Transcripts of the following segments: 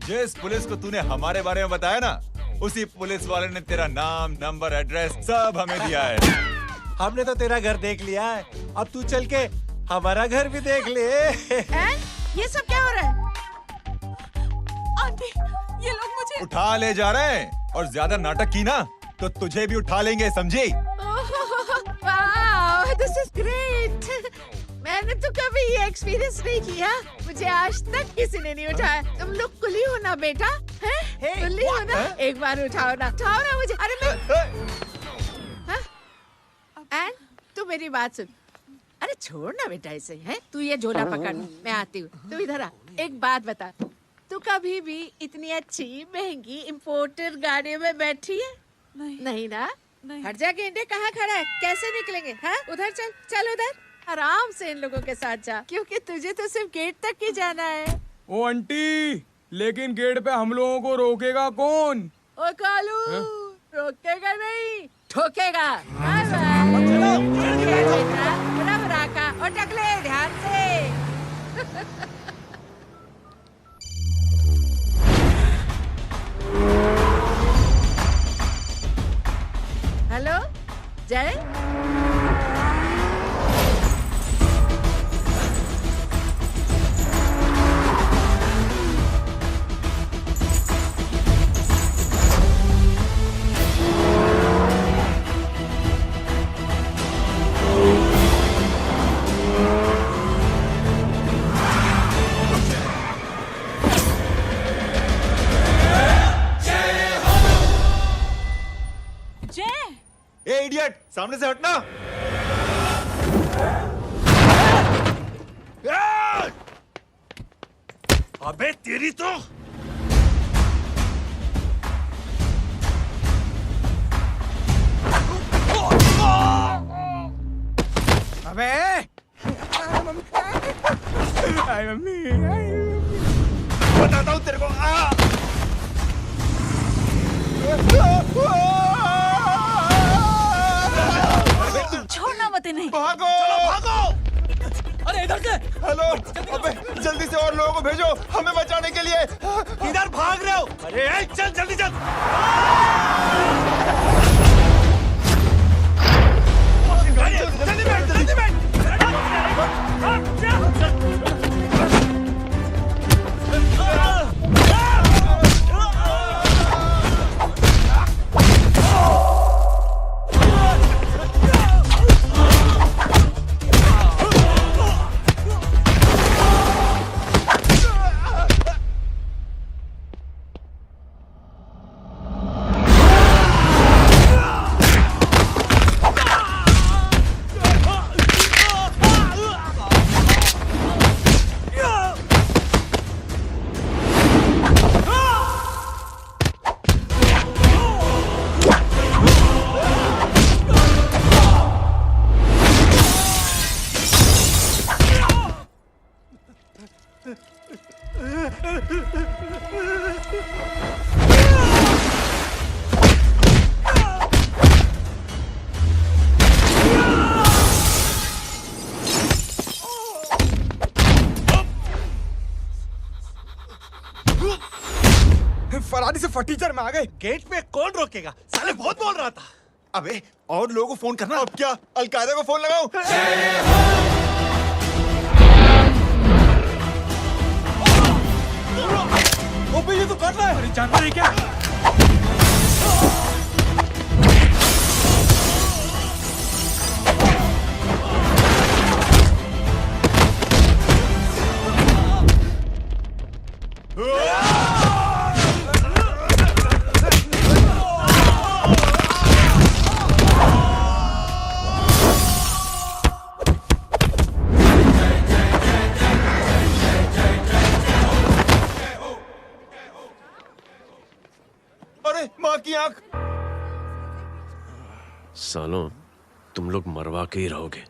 जिस पुलिस को तूने हमारे बारे में बताया ना, उसी पुलिस वाले ने तेरा नाम, नंबर, एड्रेस सब हमें दिया है। हमने तो तेरा घर देख लिया है, अब तू चल के हमारा घर भी देख ले। ये सब क्या हो रहा है? आंटी, ये लोग मुझे उठा ले जा रहे हैं और ज्यादा नाटक की ना तो तुझे भी उठा लेंगे, समझी? वाह, दिस इज ग्रेट। मैंने तो कभी ये एक्सपीरियंस नहीं किया। मुझे आज तक किसी ने नहीं उठाया। तुम लोग कुली हो ना बेटा? हैं? कुली हो ना? एक बार उठाओ ना मुझे। अरे मैं एंड तू मेरी बात सुन। अरे छोड़ ना बेटा इसे, हैं? तू ये झोला पकड़, मैं आती हूँ। तू इधर आ। एक बात बता, तू कभी भी इतनी अच्छी महंगी इम्पोर्टेड गाड़ी में बैठी है? नहीं ना? हट जा गेंडे, कहाँ खड़ा है? कैसे निकलेंगे? हाँ, उधर चल, चल उधर। आराम से इन लोगों के साथ जा, क्योंकि तुझे तो सिर्फ गेट तक ही जाना है। ओ आंटी, लेकिन गेट पे हम लोगों को रोकेगा कौन? ओ कालू, रोकेगा नहीं, ठोकेगा। का और टकले ध्यान से। हेलो जय, ए इडियट, सामने से हटना। अबे तेरी तो अबे आई मम्मी, बताता हूँ तेरे को। छोड़ना मत नहीं। भागो, चलो भागो। अरे इधर से। हेलो, अबे जल्दी से और लोगों को भेजो हमें बचाने के लिए। किधर भाग रहे हो? अरे चल जल्दी चल। जल्दी बैठ, जल्दी बैठ। फरारी से फटीचर में आ गए। गेट पे कौन रोकेगा? साले बहुत बोल रहा था। अबे और लोगों को फोन करना। अब क्या अलकायदा को फोन लगाऊं? ओबे ये तो कर रहा है। अरे जानवर है क्या? अरे माँ की आंख। सालों, तुम लोग मरवा के ही रहोगे।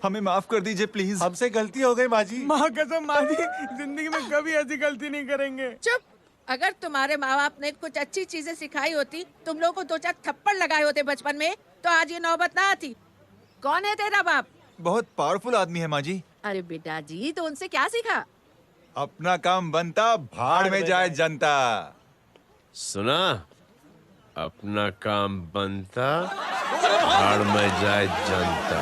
हमें माफ कर दीजिए प्लीज। हमसे गलती हो गई माँ जी। माँ कसम माँ जी, जिंदगी में कभी ऐसी गलती नहीं करेंगे। चुप। अगर तुम्हारे माँ बाप ने कुछ अच्छी चीजें सिखाई होती, तुम लोगों को 2-4 थप्पड़ लगाए होते बचपन में, तो आज ये नौबत ना आती। कौन है तेरा बाप? बहुत पावरफुल आदमी है माँ जी। अरे बेटा जी, तो उनसे क्या सीखा? अपना काम बनता, भाड़ में जाए जनता। सुना? अपना काम बनता, भाड़ में जाए जनता।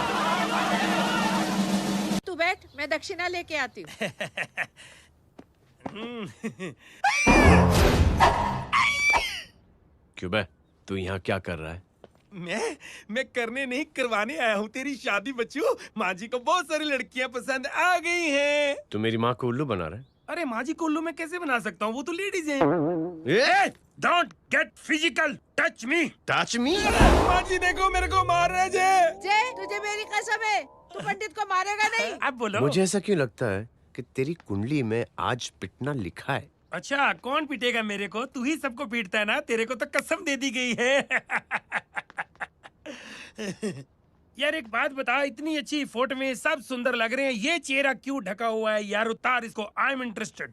तू बैठ, मैं दक्षिणा लेके आती हूँ। क्यों बे? तू यहाँ क्या कर रहा है? मैं करने नहीं करवाने आया हूँ तेरी शादी बच्चू। माँ जी को बहुत सारी लड़कियाँ पसंद आ गई हैं। तू मेरी माँ को उल्लू बना रहा है? अरे माँ जी को उल्लू मैं कैसे बना सकता हूँ, वो तो लेडीज हैं। Don't get physical, touch me. Touch me? माँ जी देखो मेरे को मार रहे जय। जय, तुझे मेरी कसम है, तू पंडित को मारेगा नहीं। अब बोलो। मुझे ऐसा क्यों लगता है कि तेरी कुंडली में आज पिटना लिखा है? अच्छा, कौन पीटेगा मेरे को? तू ही सबको पीटता है ना, तेरे को तो कसम दे दी गई है। यार एक बात बता, इतनी अच्छी फोटो में सब सुंदर लग रहे हैं, ये चेहरा क्यों ढका हुआ है? यार उतार इसको, I am interested.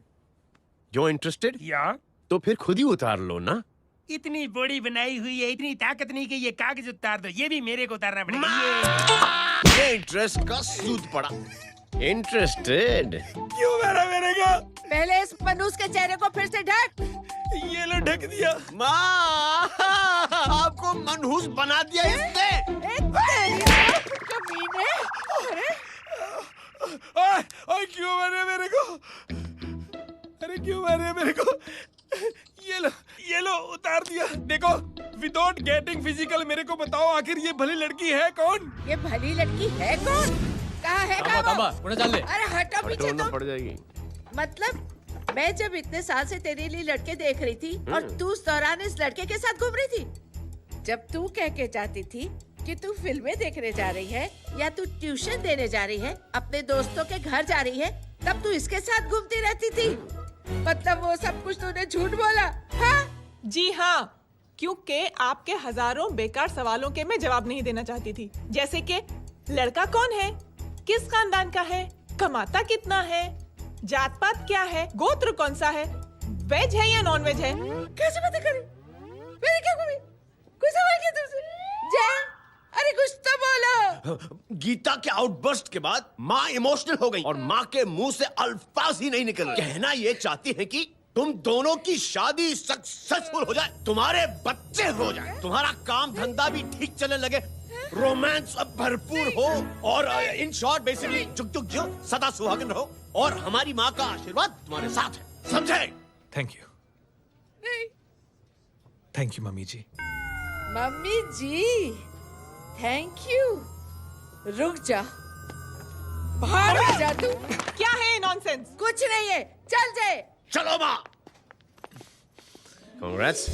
You're interested? या तो फिर खुद ही उतार लो ना। इतनी बॉडी बनाई हुई है, इतनी ताकत नहीं कि ये कागज उतार दो, ये भी मेरे को उतारना पड़ेगा। ये इंटरेस्ट का सूद पड़ा। इंटरेस्टेड? क्यों मारा मेरे को? पहले इस मनूस के चेहरे को फिर से ढक। ये लो ढक दिया। माँ, आपको मनहूस बना दिया इसने। कमीने। अरे ओए क्यों मारे मेरे को? अरे क्यों मारे मेरे को? ये लो उतार दिया। देखो, विदाउट गेटिंग फिजिकल मेरे को बताओ, आखिर ये भली लड़की है कौन? ये भली लड़की है कौन? कहाँ है? अरे हटो पीछे तो। पड़ जाएगी। मतलब मैं जब इतने साल से तेरे लिए लड़के देख रही थी और तू उस दौरान इस लड़के के साथ घूम रही थी। जब तू कह के जाती थी कि तू फिल्में देखने जा रही है या तू ट्यूशन देने जा रही है, अपने दोस्तों के घर जा रही है, तब तू इसके साथ घूमती रहती थी। मतलब वो सब कुछ तूने झूठ बोला? हाँ? जी हाँ, क्योंकि आपके हजारों बेकार सवालों के मैं जवाब नहीं देना चाहती थी। जैसे कि लड़का कौन है, किस खानदान का है, कमाता कितना है, जात पात क्या है, गोत्र कौन सा है, वेज है या नॉन वेज है। कैसे पता करें? मैंने क्या कभी कोई सवाल किया तुमसे? जय, अरे कुछ तो बोलो। गीता के आउटबर्स्ट के बाद माँ इमोशनल हो गई और माँ के मुंह से अल्फाज ही नहीं निकल रहे। कहना ये चाहती है कि तुम दोनों की शादी सक्सेसफुल हो जाए, तुम्हारे बच्चे हो जाए, तुम्हारा काम धंधा भी ठीक चलने लगे, रोमांस अब भरपूर हो और इन शॉर्ट बेसिकली जुग जुग जो सदा सुहागन रहो और हमारी माँ का आशीर्वाद तुम्हारे साथ है, समझे? Thank you. नहीं। थैंक यू मम्मी जी। मम्मी जी, थैंक यू। रुक जा, बाहर आ जा तू। क्या है नॉनसेंस? कुछ नहीं है, चल जाए। चलो माँ। कांग्रेस।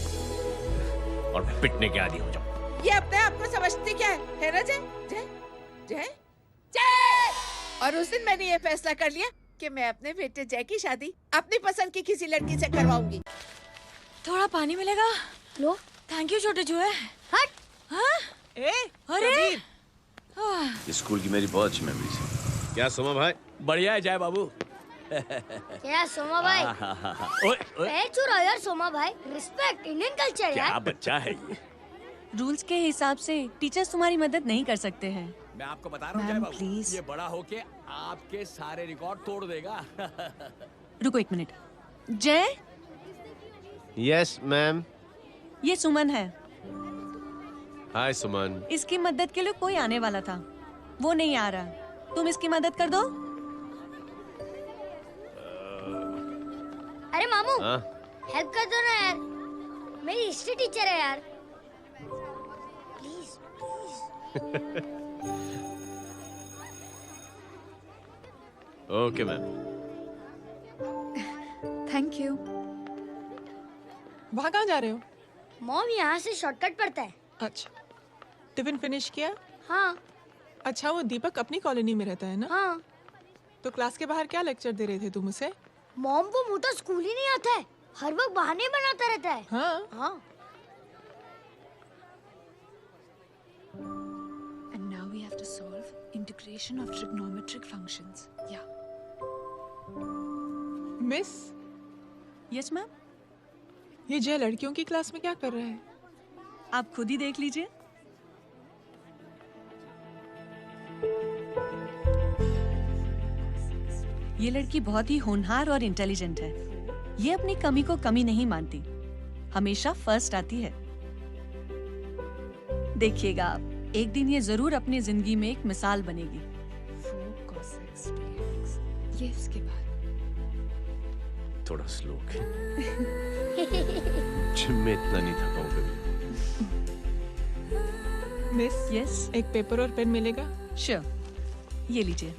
और पिटने के आदी हो जाओ। ये अपने आप को समझती क्या है ना? जय जय जय जय। और उस दिन मैंने ये फैसला कर लिया कि मैं अपने बेटे जय की शादी अपनी पसंद की किसी लड़की से करवाऊंगी। थोड़ा पानी मिलेगा? लो। थैंक यू छोटे चूहे। हट। हाँ? अरे स्कूल की मेरी बहुत अच्छी मेमोरीज है। क्या सोमा भाई? बढ़िया है जय बाबू। क्या सोमा भाई? पैर छू यार सोमा भाई, रिस्पेक्ट इंडियन कल्चर यार। क्या बच्चा है ये? रूल्स के हिसाब से टीचर्स तुम्हारी मदद नहीं कर सकते हैं। मैं आपको बता रहा हूँ जय मैम, बाबू, प्लीज। ये बड़ा होके आपके सारे रिकॉर्ड तोड़ देगा। रुको एक मिनट। जय, यस मैम। ये सुमन है। हाय सुमन। इसकी मदद के लिए कोई आने वाला था, वो नहीं आ रहा। तुम इसकी मदद कर दो। अरे मामू, हाँ? हेल्प कर दो ना यार, मेरी हिस्ट्री टीचर है यार, please. Okay ma'am. Thank you. वहाँ कहाँ जा रहे हो? मॉम यहाँ से शॉर्टकट पड़ता है। अच्छा, टिफिन फिनिश किया? हाँ। अच्छा, वो दीपक अपनी कॉलोनी में रहता है ना? हाँ। तो क्लास के बाहर क्या लेक्चर दे रहे थे तुम उसे? मॉम को मुंह तो स्कूल ही नहीं आता है, हर वक्त बहाने बनाता रहता है। हाँ। हाँ। And now we have to solve integration of trigonometric functions. Yeah. Miss, Yes ma'am. ये जय लड़कियों की क्लास में क्या कर रहा है? आप खुद ही देख लीजिए। ये लड़की बहुत ही होनहार और इंटेलिजेंट है। ये अपनी कमी को कमी नहीं मानती, हमेशा फर्स्ट आती है। देखिएगा आप, एक दिन ये जरूर अपनी जिंदगी में एक मिसाल बनेगी। ये इसके बाद थोड़ा स्लो जिम में इतना नहीं था पाऊंगा। मिस, यस, एक पेपर और पेन मिलेगा? श्योर, ये लीजिए।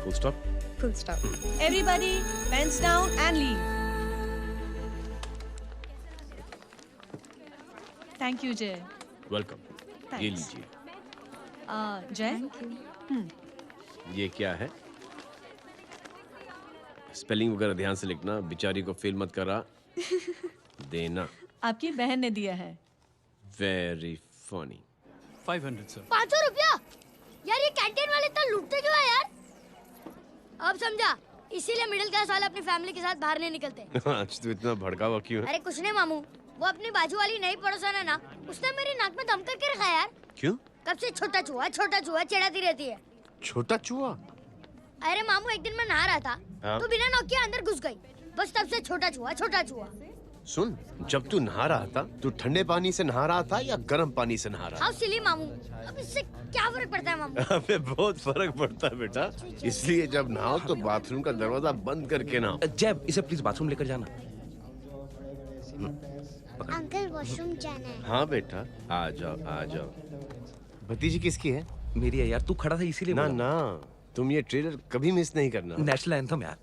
Full stop. Full stop. Everybody pens down and leave. Thank you Jay. Welcome. ये लीजिए। जय, ये क्या है? स्पेलिंग वगैरह ध्यान से लिखना, बिचारी को फेल मत करा देना। आपकी बहन ने दिया है। Very funny. 500 सर। 500 रुपया? यार ये कैंटीन वाले इतना लूटते क्यों है यार? अब समझा, इसीलिए मिडिल क्लास वाले अपनी फैमिली के साथ बाहर नहीं निकलते। आज तो इतना भड़का हुआ क्यों है? अरे कुछ नहीं मामू, वो अपनी बाजू वाली नई पड़ोसन है ना, उसने मेरी नाक में दम करके रखा यार। क्यों? कब से छोटा चूहा चिढ़ाती रहती है। छोटा चूहा? अरे मामू, एक दिन मैं नहा रहा था, हाँ? तो बिना नॉक के अंदर घुस गई, बस तब से छोटा चूहा। सुन, जब तू नहा रहा था, तू ठंडे पानी से नहा रहा था या गर्म पानी से नहा रहा हाउ सिली मामू, अब इससे क्या फर्क पड़ता है मामू? अबे बहुत फर्क पड़ता है बेटा, इसलिए जब नहाओ तो बाथरूम का दरवाजा बंद करके नहाओ। जैब, इसे प्लीज बाथरूम लेकर जाना। अंकल वॉशरूम जाना है। हाँ बेटा, आ जाओ। भतीजी किसकी है? मेरी है यार, तू खड़ा था इसीलिए ना बोला। ना, तुम ये ट्रेलर कभी मिस नहीं करना। नेशनल एंथम यार।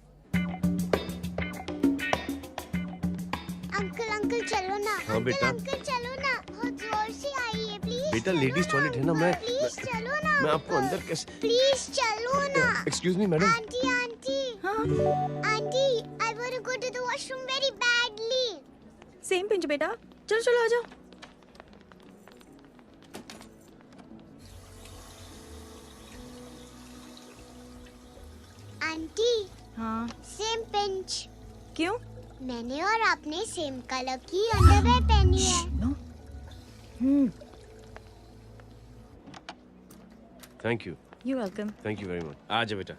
अंकल चलो ना। हाँ बेटा। अंकल चलो ना, बहुत जोर से आई है, प्लीज। बेटा लेडीज टॉयलेट है ना, प्लीज चलो ना। मैं आपको अंदर कैसे? प्लीज चलो ना। Excuse me madam. Aunty I want to go to the washroom very badly. Same pinch बेटा, चलो आ जाओ। आंटी, हाँ, सेम पिंच। क्यों? मैंने और आपने सेम कलर की अंडरवेयर पहनी है। Thank you. You welcome. Thank you very much. आ जाओ बेटा,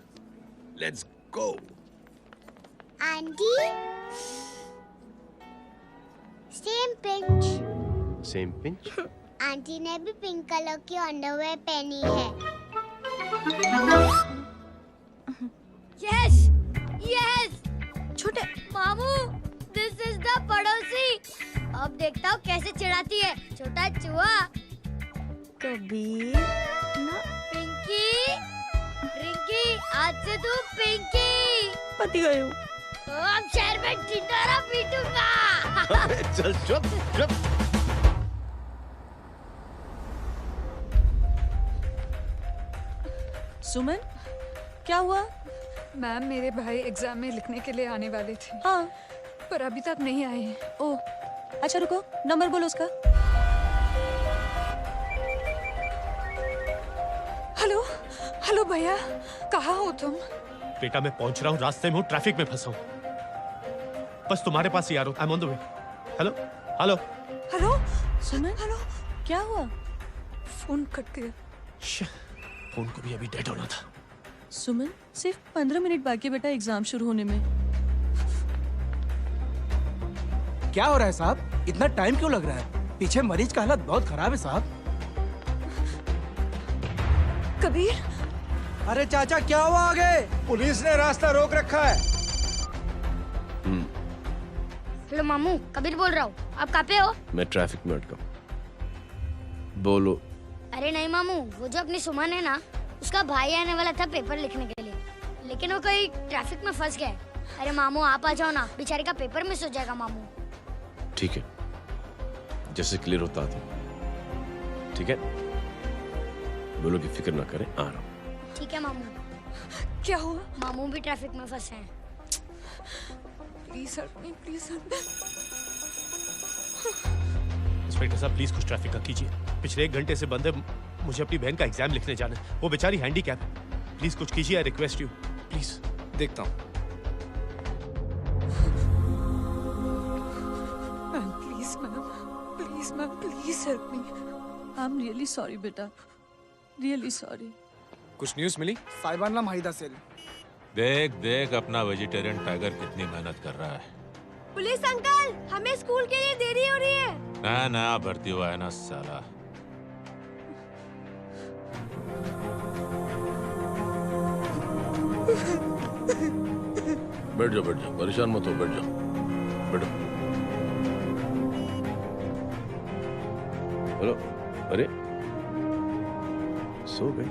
let's go. Auntie, same pinch. Same pinch? Auntie ने भी पिंक कलर की अंडरवेयर पहनी है। Yes yes. छोटे मामू, दिस इज द पड़ोसी। अब देखता हूँ कैसे चिढ़ाती है, छोटा चूहा। कबीर ना। पिंकी, रिंकी, आज से तू पिंकी। पति गए हो। तो अब शहर में ढिंढोरा पीटूंगा। चल चुप। सुमन, क्या हुआ? मैम, मेरे भाई एग्जाम में लिखने के लिए आने वाले थे। हाँ, पर अभी तक नहीं आए हैं। ओह, अच्छा रुको, नंबर बोलो उसका। हेलो भैया, कहाँ हो तुम? बेटा मैं पहुंच रहा हूँ, रास्ते में हूँ, ट्रैफिक में फंसा हूँ, बस तुम्हारे पास ही आ रहा हूँ। I am on the way. Hello. Suman, hello, क्या हुआ? फोन कट गया। फोन को भी अभी डेड होना था। सुमन, सिर्फ 15 मिनट बाकी बेटा एग्जाम शुरू होने में। क्या हो रहा है साहब? इतना टाइम क्यों लग रहा है? पीछे मरीज का हालत बहुत खराब है साहब। कबीर। अरे चाचा, क्या हुआ आगे? पुलिस ने रास्ता रोक रखा है। हेलो मामू, कबीर बोल रहा हूँ। आप कहाँ पे हो? मैं ट्रैफिक में अटका। बोलो। अरे नहीं मामू, वो जो अपनी सुमन है ना, उसका भाई आने वाला था पेपर लिखने के लिए, लेकिन वो कहीं ट्रैफिक में फंस गया। अरे मामू आप आ जाओ ना, बेचारे का पेपर मिस हो जाएगा मामू। ठीक है, जैसे क्लियर होता था। ठीक है, बोलो कि फिक्र ना करें, आ रहा हूँ। ठीक है मामू। क्या हुआ? मामू भी ट्रैफिक में फंसे हैं। Please help me, please help. Inspector साहब प्लीज कुछ ट्रैफिक का कीजिए। पिछले 1 घंटे से बंद है, मुझे अपनी बहन का एग्जाम लिखने जाना है। वो बेचारी हैंडीकैप है। प्लीज कुछ कीजिए, आई रिक्वेस्ट यू प्लीज। देखता हूँ। Ma'am please help me. I am really sorry बेटा, रियली सॉरी। कुछ न्यूज़ मिली? साहिबाना माहिदा सेल। देख देख अपना वेजिटेरियन टाइगर कितनी मेहनत कर रहा है। पुलिस अंकल, हमें स्कूल के लिए देरी हो रही है। नया नया भर्ती हुआ है ना साला। बैठ जाओ, परेशान मत हो, बैठ जाओ, बैठो। हेलो, अरे सो गई?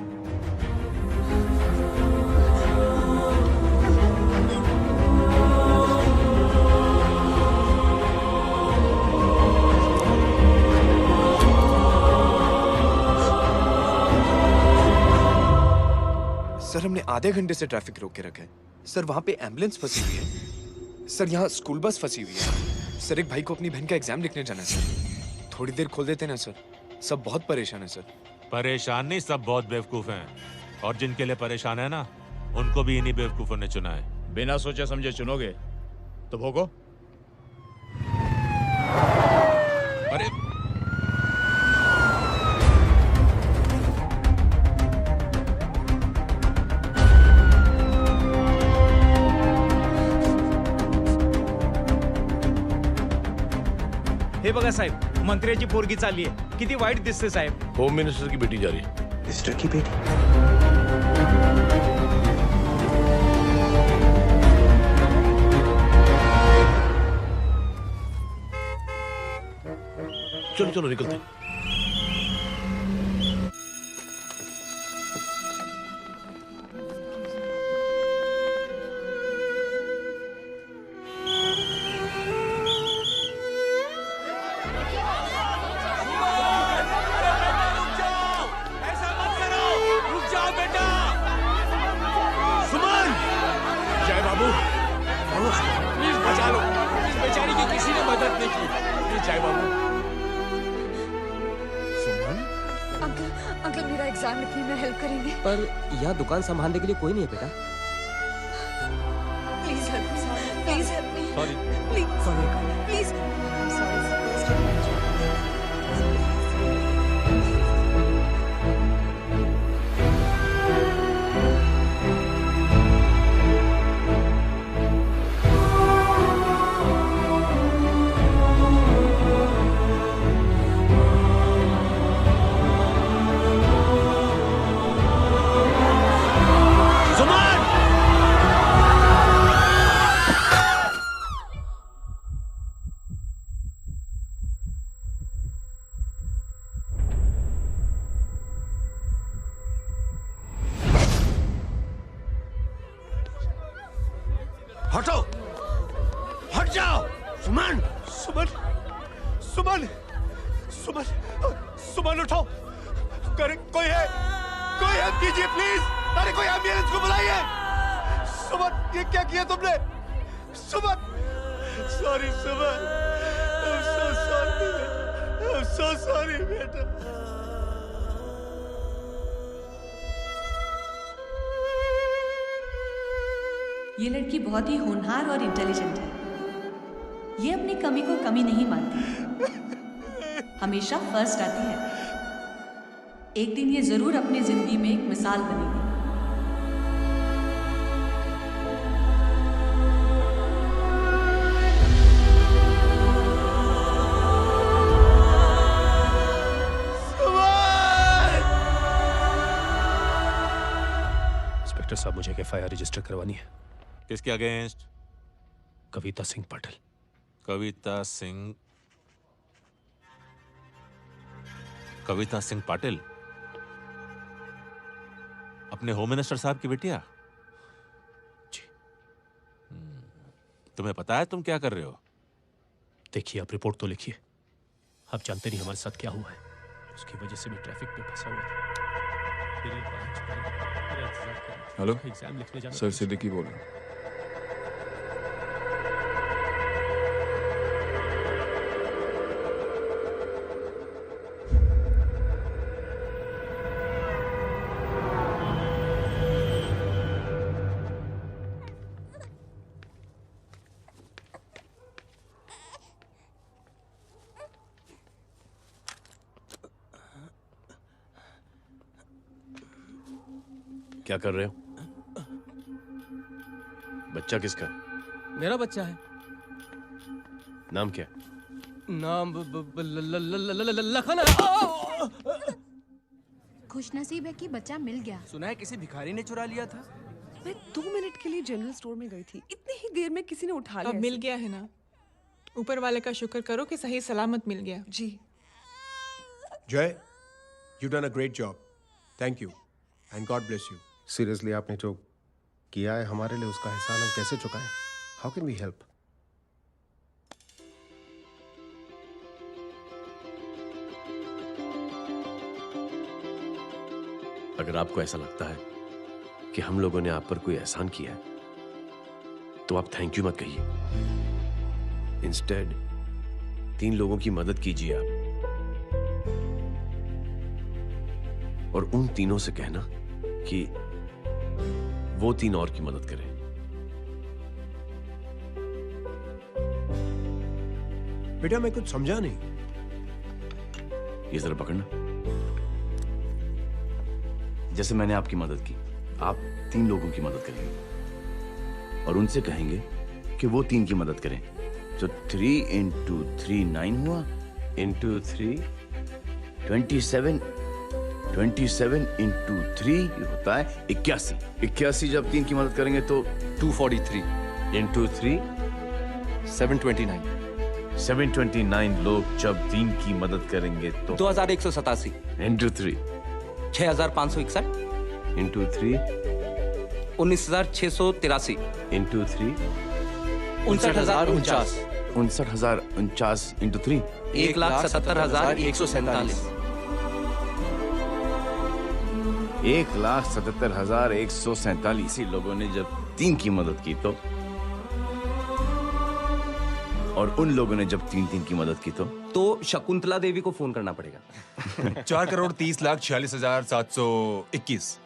सर हमने आधे घंटे से ट्रैफिक रोक के रखा है। सर वहाँ पे एम्बुलेंस फंसी हुई है। सर यहाँ स्कूल बस फंसी हुई है। सर एक भाई को अपनी बहन का एग्जाम लिखने जाना है सर। थोड़ी देर खोल देते ना सर। सब बहुत परेशान है सर। परेशान नहीं, सब बहुत बेवकूफ हैं। और जिनके लिए परेशान है ना, उनको भी इन्हीं बेवकूफों ने चुना है। बिना सोचे समझे चुनोगे तो भोगो। अरे हे बघा साहेब, मंत्र्याची पोरगी चालली आहे. किती वाईट दिसते साहेब. होम मिनिस्टर की बेटी जा रही है। मिनिस्टर की बेटी? चलो चलो निकलते हैं। अंकल मेरा एग्जाम लिखने में हेल्प करेंगे? पर यहाँ दुकान संभालने के लिए कोई नहीं है बेटा। Please help me, please help me. Sorry. Please please. हटो, हट जाओ। सुमन, सुमन, सुमन, सुमन, सुमन उठो। कोई है, कोई हेल्प कीजिए प्लीज। अरे कोई एम्बुलेंस को बुलाइए। सुमन, ये क्या किया तुमने? Suman, sorry Suman, I'm so sorry, I'm so sorry बेटा। ये लड़की बहुत ही होनहार और इंटेलिजेंट है। ये अपनी कमी को कमी नहीं मानती, हमेशा फर्स्ट आती है। एक दिन ये जरूर अपनी जिंदगी में एक मिसाल बनेगी। इंस्पेक्टर साहब, मुझे एफआईआर रजिस्टर करवानी है। किसके अगेंस्ट? कविता सिंह पाटिल। कविता सिंह पाटिल अपने होम मिनिस्टर साहब की बेटिया? जी। तुम्हें पता है तुम क्या कर रहे हो? देखिए, आप रिपोर्ट तो लिखिए। आप जानते नहीं हमारे साथ क्या हुआ है। उसकी वजह से मैं ट्रैफिक में फंसा हुआ था। हेलो एग्जाम लिखने जाना। सर सिद्दीकी बोल रहा हूँ। क्या कर रहे हो? बच्चा किसका? मेरा बच्चा है। नाम क्या? नाम लखन। खुशनसीब है कि बच्चा मिल गया। सुना है किसी भिखारी ने चुरा लिया था। मैं 2 मिनट के लिए जनरल स्टोर में गई थी, इतनी ही देर में किसी ने उठा लिया। अब मिल गया है ना, ऊपर वाले का शुक्र करो कि सही सलामत मिल गया। जी जय, you done a great job, thank you and God bless you. Seriously आपने जो किया है हमारे लिए, उसका एहसान हम कैसे चुकाएं? How can we help? अगर आपको ऐसा लगता है कि हम लोगों ने आप पर कोई एहसान किया है, तो आप थैंक यू मत कहिए। इंस्टेड 3 लोगों की मदद कीजिए आप, और उन तीनों से कहना कि वो 3 और की मदद करें। बेटा मैं कुछ समझा नहीं। ये जरा पकड़ना। जैसे मैंने आपकी मदद की, आप 3 लोगों की मदद करेंगे और उनसे कहेंगे कि वो 3 की मदद करें। तो 3 into 3 9 हुआ, into 3 27, 27 into 3 ये होता है 81। 81 जब 3 की मदद करेंगे तो 243 into 3 729 729 लोग जब 3 की मदद करेंगे तो 2187 into 3 6561 into 3 19683 into 3 59049 59049 into 3 1,77,147 1,77,147 लोगों ने जब 3 की मदद की तो, और उन लोगों ने जब 3 की मदद की तो शकुंतला देवी को फोन करना पड़ेगा। 4,30,46,721।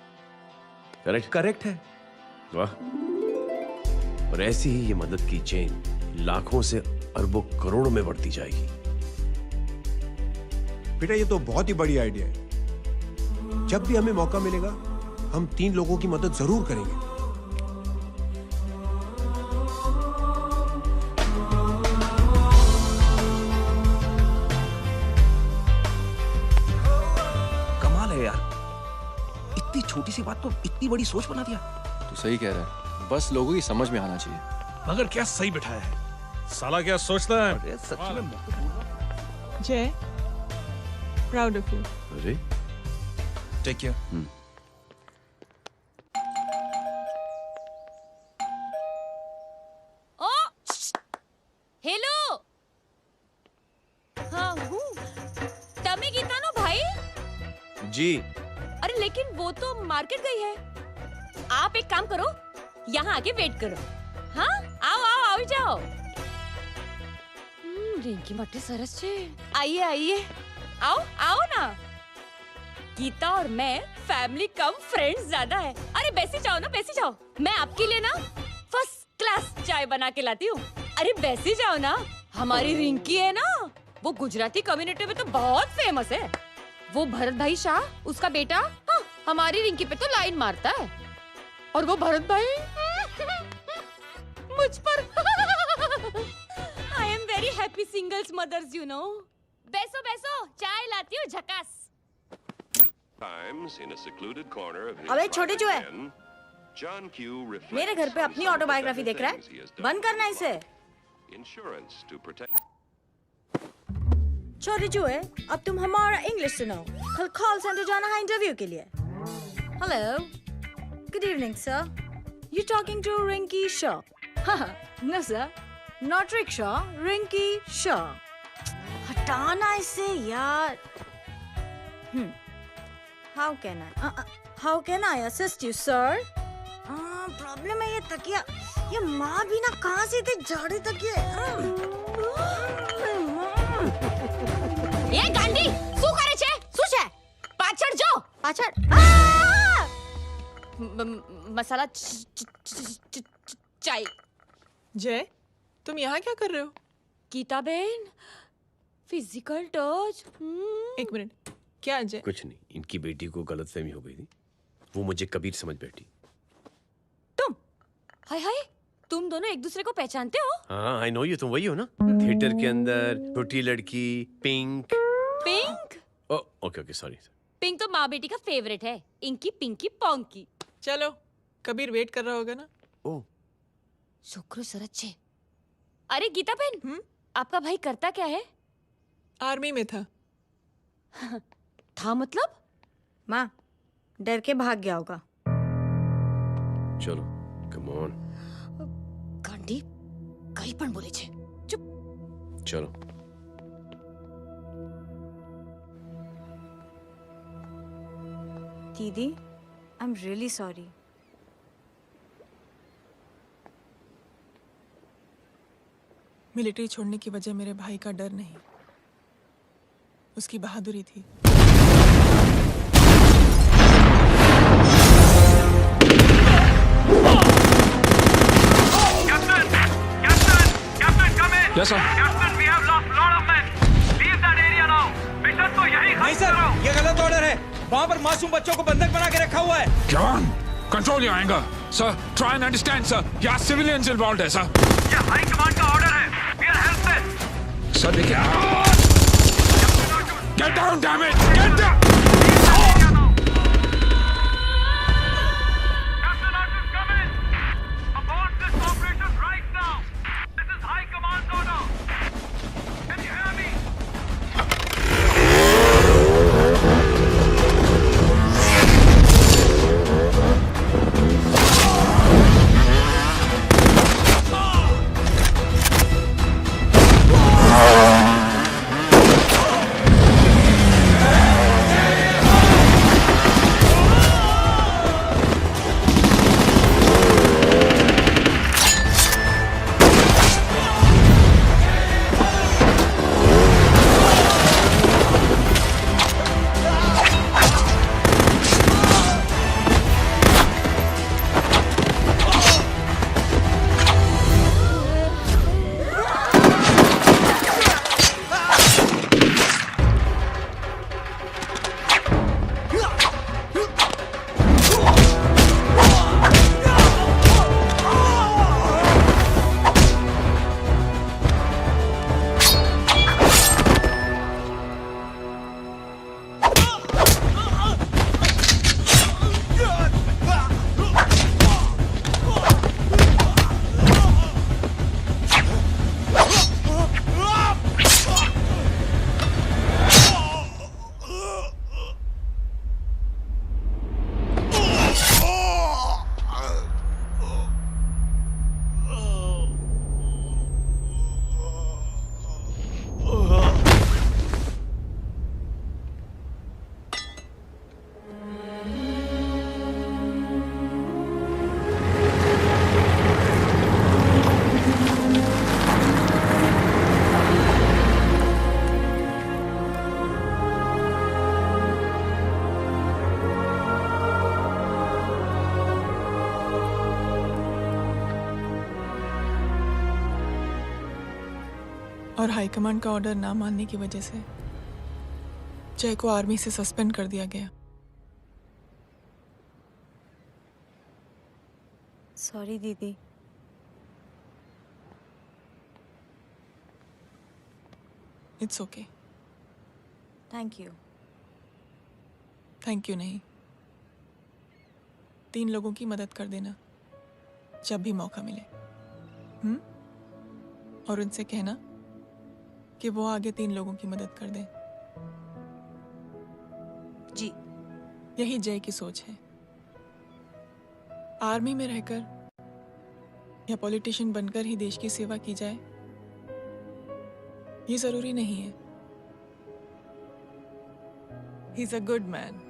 करेक्ट है। वाह। और ऐसी ही ये मदद की चेन लाखों से अरबों करोड़ों में बढ़ती जाएगी। बेटा ये तो बहुत ही बड़ी आइडिया है। जब भी हमें मौका मिलेगा हम 3 लोगों की मदद जरूर करेंगे। कमाल है यार, इतनी छोटी सी बात को इतनी बड़ी सोच बना दिया। तू सही कह रहा है, बस लोगों की समझ में आना चाहिए। मगर क्या सही बिठाया है, साला क्या सोचता है। सच में जय, प्राउड ऑफ यू। अरे टेक केयर। ओ हेलो, हाँ हूँ। तमे गीता नो भाई जी। अरे लेकिन वो तो मार्केट गई है। आप एक काम करो, यहाँ आके वेट करो। हाँ आओ आओ आओ जाओ। रिंकी मट्टी सरस छे। आइए आइए, आओ आओ ना। गीता और मैं फैमिली कम फ्रेंड्स ज्यादा है। अरे बैसी जाओ ना, बैसी जाओ। मैं आपके लिए ना फर्स्ट क्लास चाय बना के लाती हूँ। अरे बैसी जाओ ना। हमारी रिंकी है ना, वो गुजराती कम्युनिटी में तो बहुत फेमस है। वो भरत भाई शाह, उसका बेटा, हाँ, हमारी रिंकी पे तो लाइन मारता है। और वो भरत भाई मुझ पर I am very happy singles mothers you know. बैसो बैसो, चाय लाती हूँ झकास। अबे छोटे जो है, मेरे घर पे अपनी ऑटोबायोग्राफी देख रहा है, बंद करना इसे। छोटे जो है, अब तुम हमारा इंग्लिश सुनो। कल कॉल सेंटर जाना है इंटरव्यू के लिए। Hello, good evening sir, you talking to Rinki Shaw? No sir, not rickshaw, Rinki Shaw. हटाना इसे यार। How can I assist you, sir? Problem है ये तकिया, ये माँ भी ना कहाँ से इतने जाड़े तकिए। ये गांडी, શું કરે છે? શું છે? પાછળ જો, પાછળ। मसाला चाय। जय, तुम यहाँ क्या कर रहे हो? गीता बहन, फिजिकल टच। एक मिनट, क्या जय? कुछ नहीं, इनकी बेटी को गलतफहमी हो गई थी, वो मुझे कबीर समझ बैठी। हाय हाय, तुम दोनों एक दूसरे को पहचानते हो? हाँ, आई नो यू, तुम वही हो ना? थिएटर के अंदर छोटी लड़की pink. Pink? Okay okay, sorry. Pink तो माँ बेटी का फेवरेट है। Inky pinky ponky. चलो, कबीर वेट कर रहा होगा ना? ओह, शुक्र सरच्चे। अरे गीता बहन, आपका भाई करता क्या है? आर्मी में था। था मतलब? माँ, डर के भाग गया होगा। चलो, कम ऑन। गांडी, कहीं पण बोले छे। चुप। चलो। दीदी, I am really sorry. Military छोड़ने की वजह मेरे भाई का डर नहीं, उसकी बहादुरी थी। Yes, sir. Captain, we have lost lot of men. Leave that area now. Mission तो यही खत्म नहीं सर, ये गलत ऑर्डर है। वहाँ पर मासूम बच्चों को बंधक बना के रखा हुआ है। Jawan, control your anger. Sir, try and understand, sir. यहाँ civilians involved है, sir. ये हाई कमांड का ऑर्डर है। We are helpless. Sir, देखिए। Get down, damn it! Get down! और हाईकमांड का ऑर्डर ना मानने की वजह से जय को आर्मी से सस्पेंड कर दिया गया। सॉरी दीदी। It's okay. Thank you. Thank you नहीं, 3 लोगों की मदद कर देना जब भी मौका मिले। और उनसे कहना कि वो आगे 3 लोगों की मदद कर दे। जी। यही जय की सोच है। आर्मी में रहकर या पॉलिटिशियन बनकर ही देश की सेवा की जाए, ये जरूरी नहीं है। He is a good man.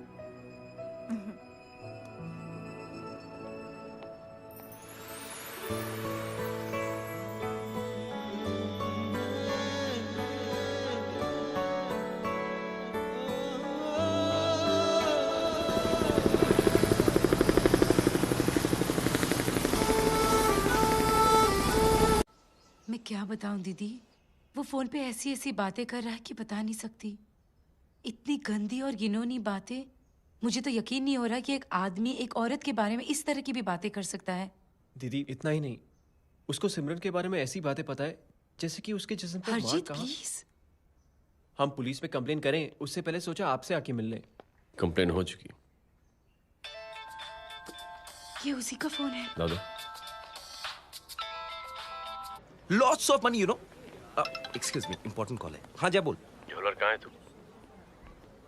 मैं क्या बताऊं दीदी, वो फोन पे ऐसी ऐसी बातें कर रहा है कि बता नहीं सकती। इतनी गंदी और घिनौनी बातें मुझे तो यकीन नहीं हो रहा कि एक आदमी एक औरत के बारे में इस तरह की भी बातें कर सकता है। दीदी इतना ही नहीं, उसको सिमरन के बारे में ऐसी बातें पता है जैसे कि उसके जिस्म पर मार हरजीत कहाँ। प्लीज। हम पुलिस में कंप्लेन करें उससे पहले सोचा आपसे आके मिल लें। कंप्लेन हो चुकी। ये उसी का फोन है। दादा lots of money you know. Excuse me, important call है। हाँ जय बोल। ज्वेलर कहाँ है तू?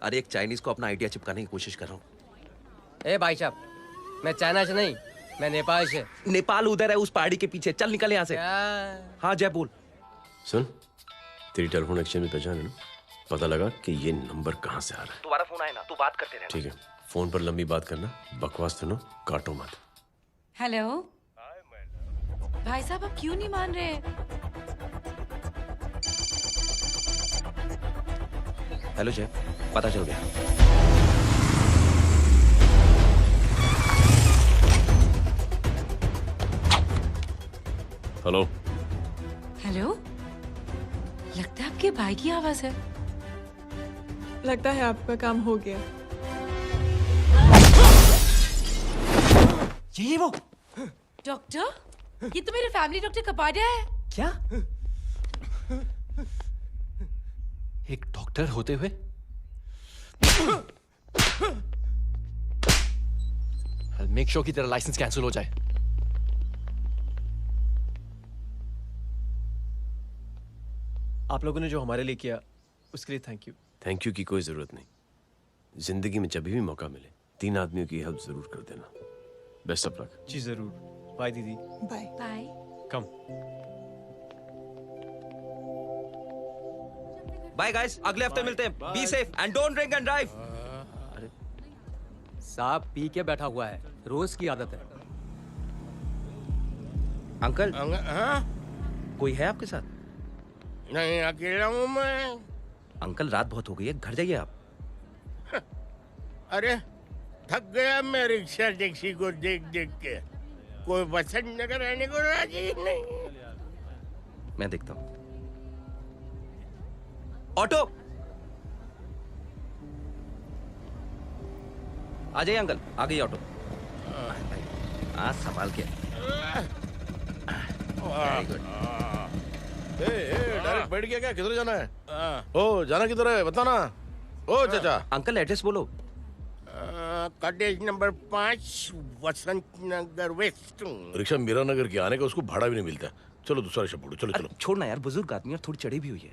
अरे एक चाइनीज को अपना आइडिया चिपकाने की कोशिश कर रहा हूँ। ए भाई साहब, मैं चाइना से नहीं, मैं नेपाल से। नेपाल उधर है उस पहाड़ी के पीछे, चल निकल यहाँ से। हाँ जय बोल। सुन, तेरी टेलीफोन एक्सचेंज में पहचान है ना? पता लगा कि ये नंबर कहाँ से आ रहा है। तुम्हारा फोन आए ना, तू बात करते रहे। ठीक है, फोन पर लंबी बात करना, बकवास सुनो, काटो मत। हेलो भाई साहब, आप क्यों नहीं मान रहे? हेलो जय, पता चल गया। हेलो हेलो, लगता है आपके भाई की आवाज है। लगता है आपका काम हो गया। ये वो डॉक्टर, ये तो मेरे फैमिली डॉक्टर कपाडिया है। क्या? एक डॉक्टर होते हुए? I'll make sure कि तेरा लाइसेंस कैंसिल हो जाए। आप लोगों ने जो हमारे लिए किया उसके लिए थैंक यू। थैंक यू की कोई जरूरत नहीं। जिंदगी में जब भी मौका मिले 3 आदमियों की हेल्प जरूर कर देना। Best of luck. जी जरूर। बाय दीदी। Bye bye. Come. Bye guys, अगले हफ्ते मिलते हैं। Be safe and don't drink and drive. साहब पी के बैठा हुआ है, रोज की आदत है। अंकल हाँ? कोई है आपके साथ? नहीं, अकेला हूँ मैं। अंकल रात बहुत हो गई है, घर जाइए आप। अरे थक गया मैं रिक्शा टैक्सी को देख देख के। कोई वसंत नगर रहने को राजी नहीं। मैं देखता हूँ। ऑटो आ जाइए अंकल, आ गई ऑटो। हाँ संभाल के। Very good. डायरेक्ट बैठ गया क्या? किधर जाना है? ओ जाना किधर है बता ना। ओ चाचा। अंकल एड्रेस बोलो। कॉटेज नंबर 5 वसंत नगर वेस्ट। रिक्शा मीरा नगर के आने का उसको भाड़ा भी नहीं मिलता। चलो दूसरा रिक्शा पकड़ो। चलो चलो। छोड़ना यार, बुजुर्ग आदमी और थोड़ी चढ़ी भी हुई है।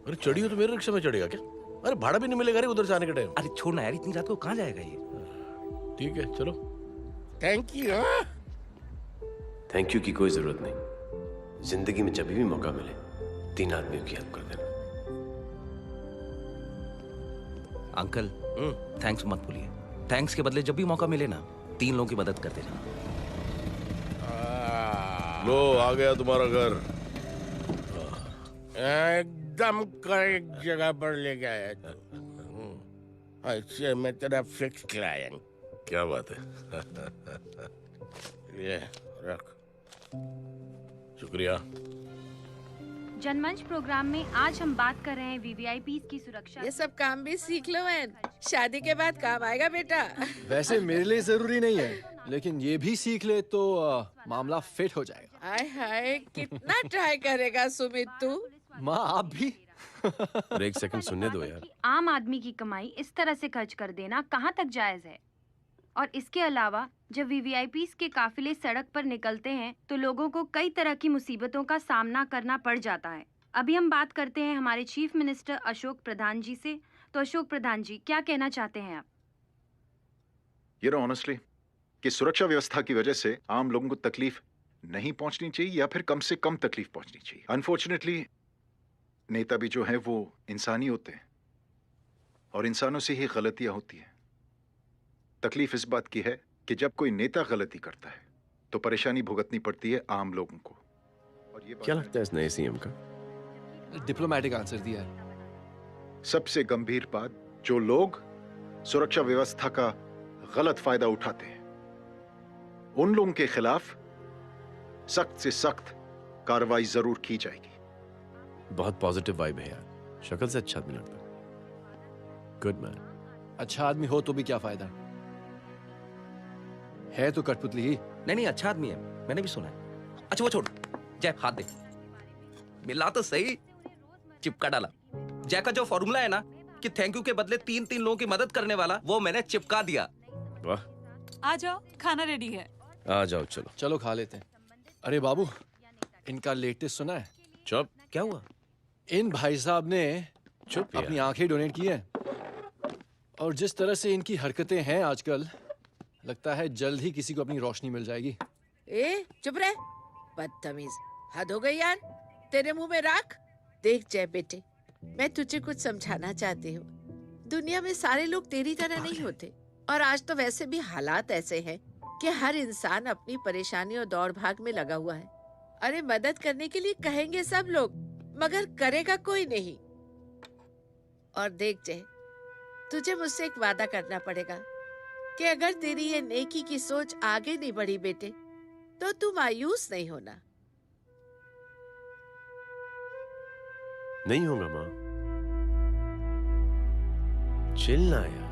अरे चढ़ी हो तो मेरे रिक्शा में चढ़ेगा क्या? अरे भाड़ा भी नहीं मिलेगा रे उधर से आने के टाइम। अरे छोड़ना यार, इतनी रात को कहाँ जाएगा ये? ठीक है चलो। Thank you. थैंक यू की कोई जरूरत नहीं। जिंदगी में जब भी मौका मिले 3 आदमियों की हेल्प कर देना। अंकल थैंक्स मत भूलिए। थैंक्स के बदले जब भी मौका मिले ना 3 लोगों की मदद कर देना। लो आ गया तुम्हारा घर। एकदम करेक्ट जगह पर ले गया तू। अच्छा मैं तेरा फिक्स क्लाइंट। क्या बात है। ये रख। शुक्रिया। जनमंच प्रोग्राम में आज हम बात कर रहे हैं वीवीआईपी की सुरक्षा। ये सब काम भी सीख लो मैन, शादी के बाद काम आएगा बेटा। वैसे मेरे लिए जरूरी नहीं है, लेकिन ये भी सीख ले तो मामला फिट हो जाएगा। हाय हाय, कितना ट्राई करेगा सुमित तू? माँ आप भी। अरे 1 सेकंड सुनने दो यार। आम आदमी की कमाई इस तरह से खर्च कर देना कहाँ तक जायज है? और इसके अलावा जब वीवीआईपीज़ के काफिले सड़क पर निकलते हैं तो लोगों को कई तरह की मुसीबतों का सामना करना पड़ जाता है। अभी हम बात करते हैं हमारे चीफ मिनिस्टर अशोक प्रधान जी से। तो अशोक प्रधान जी, क्या कहना चाहते हैं आप? ये नो ऑनेस्टली कि सुरक्षा व्यवस्था की वजह से आम लोगों को तकलीफ नहीं पहुंचनी चाहिए या फिर कम से कम तकलीफ पहुंचनी चाहिए। अनफॉर्चुनेटली नेता भी जो है वो इंसानी होते हैं और इंसानों से ही गलतियां होती हैं। तकलीफ इस बात की है कि जब कोई नेता गलती करता है तो परेशानी भुगतनी पड़ती है आम लोगों को। और ये क्या लगता है इस नए सीएम का? डिप्लोमेटिक आंसर दिया है। सबसे गंभीर बात, जो लोग सुरक्षा व्यवस्था का गलत फायदा उठाते हैं उन लोगों के खिलाफ सख्त से सख्त कार्रवाई जरूर की जाएगी। बहुत पॉजिटिव वाइब है यार। शक्ल से अच्छा आदमी लगता है। Good man. अच्छा आदमी हो तो भी क्या फायदा, है तो कठपुतली। नहीं अच्छा आदमी है, मैंने भी सुना है। अच्छा वो छोड़, जय हाथ दे। मिला तो सही, चिपका डाला। जय का जो फॉर्मूला है ना कि थैंक यू के बदले 3 लोगों की मदद करने वाला, वो मैंने चिपका दिया। वाह, आ जाओ, खाना रेडी है। आ जाओ, चलो चलो खा लेते हैं। अरे बाबू, इनका लेटेस्ट सुना है? चुप। क्या हुआ? इन भाई साहब ने चुप अपनी आंखें डोनेट की हैं, और जिस तरह से इनकी हरकतें हैं आजकल, लगता है जल्द ही किसी को अपनी रोशनी मिल जाएगी। ए चुप रह, बदतमीज, हद हो गई यार। तेरे मुंह में राख। देख जय बेटे, मैं तुझे कुछ समझाना चाहती हूँ। दुनिया में सारे लोग तेरी तरह नहीं होते, और आज तो वैसे भी हालात ऐसे हैं कि हर इंसान अपनी परेशानी और दौड़ भाग में लगा हुआ है। अरे मदद करने के लिए कहेंगे सब लोग, मगर करेगा कोई नहीं। और देख जय, तुझे मुझसे एक वादा करना पड़ेगा कि अगर तेरी ये नेकी की सोच आगे नहीं बढ़ी बेटे, तो तू मायूस नहीं होना। नहीं होगा माँ, चिल ना यार।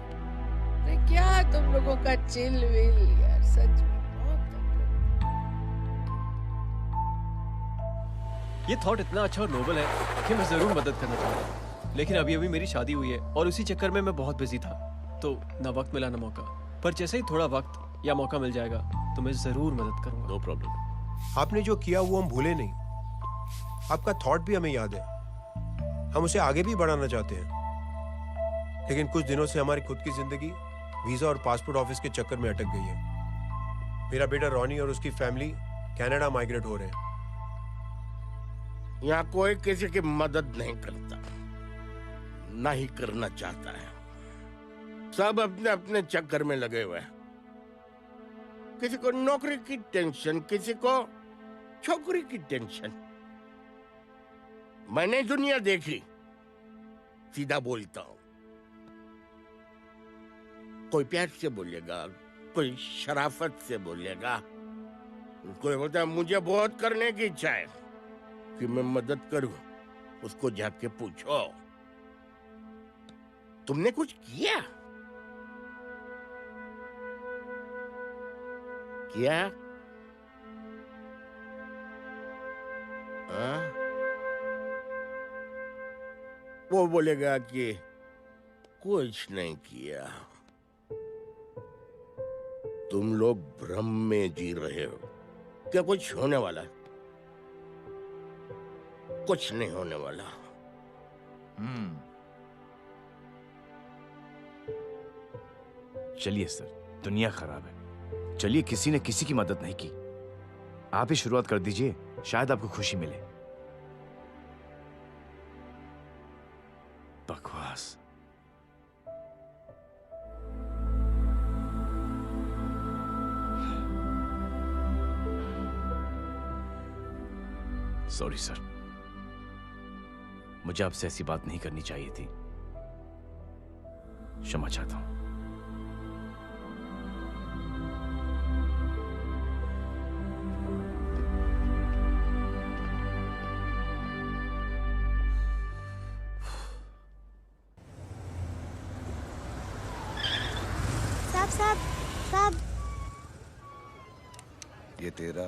अरे क्या तुम लोगों का चिल विल यार, सच में ये थॉट इतना अच्छा और नोबल है कि मैं जरूर मदद करना चाहूंगा, लेकिन अभी अभी मेरी शादी हुई है और उसी चक्कर में मैं बहुत बिजी था, तो ना वक्त मिला ना मौका। पर जैसे ही थोड़ा वक्त या मौका मिल जाएगा तो मैं जरूर मदद करूंगा। No problem. आपने जो किया वो हम भूले नहीं, आपका थॉट भी हमें याद है, हम उसे आगे भी बढ़ाना चाहते हैं। लेकिन कुछ दिनों से हमारी खुद की जिंदगी वीजा और पासपोर्ट ऑफिस के चक्कर में अटक गई है। मेरा बेटा रॉनी और उसकी फैमिली कनाडा माइग्रेट हो रहे हैं। यहाँ कोई किसी की मदद नहीं करता, ना ही करना चाहता है। सब अपने अपने चक्कर में लगे हुए हैं। किसी को नौकरी की टेंशन, किसी को छोकरी की टेंशन। मैंने दुनिया देखी, सीधा बोलता हूं। कोई प्यार से बोलेगा, कोई शराफत से बोलेगा, कोई बोलता है मुझे बहुत करने की इच्छा है कि मैं मदद करूं। उसको जाके पूछो, तुमने कुछ किया? क्या? वो बोलेगा कि कुछ नहीं किया। तुम लोग भ्रम में जी रहे हो। क्या कुछ होने वाला है? कुछ नहीं होने वाला। चलिए सर, दुनिया खराब है, चलिए किसी ने किसी की मदद नहीं की, आप ही शुरुआत कर दीजिए, शायद आपको खुशी मिले। बकवास। सॉरी सर, मुझे आपसे ऐसी बात नहीं करनी चाहिए थी, क्षमा चाहता हूं। साहब, ये तेरा।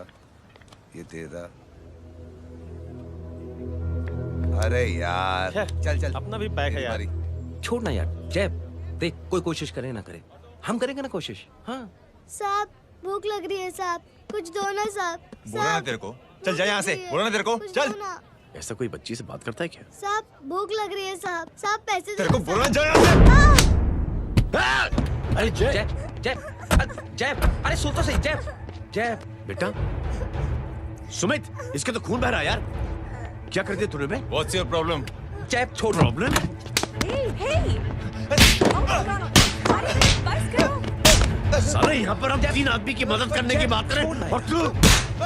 अरे यार, चल अपना भी पैक है यार। छोड़ ना यार, जय देख, कोई कोशिश करे ना करे, हम करेंगे ना कोशिश। हाँ साहब, भूख लग रही है साहब, कुछ दो ना साहब। बोला ना तेरे को, चल जा यहाँ से, बोला ना तेरे को, चल। ऐसा कोई बच्ची से बात करता है क्या? साहब भूख लग रही है साहब, साहब पैसे तेरे को बोला जा यहाँ से। अरे जय, अरे सुन तो सही। जय बेटा, सुमित, इसके तो खून बह रहा है यार, क्या कर दिया तूने? What's your problem? जय छोड़। प्रॉब्लम? साले यहाँ पर हम 3 आदमी की मदद करने की बात करें और तू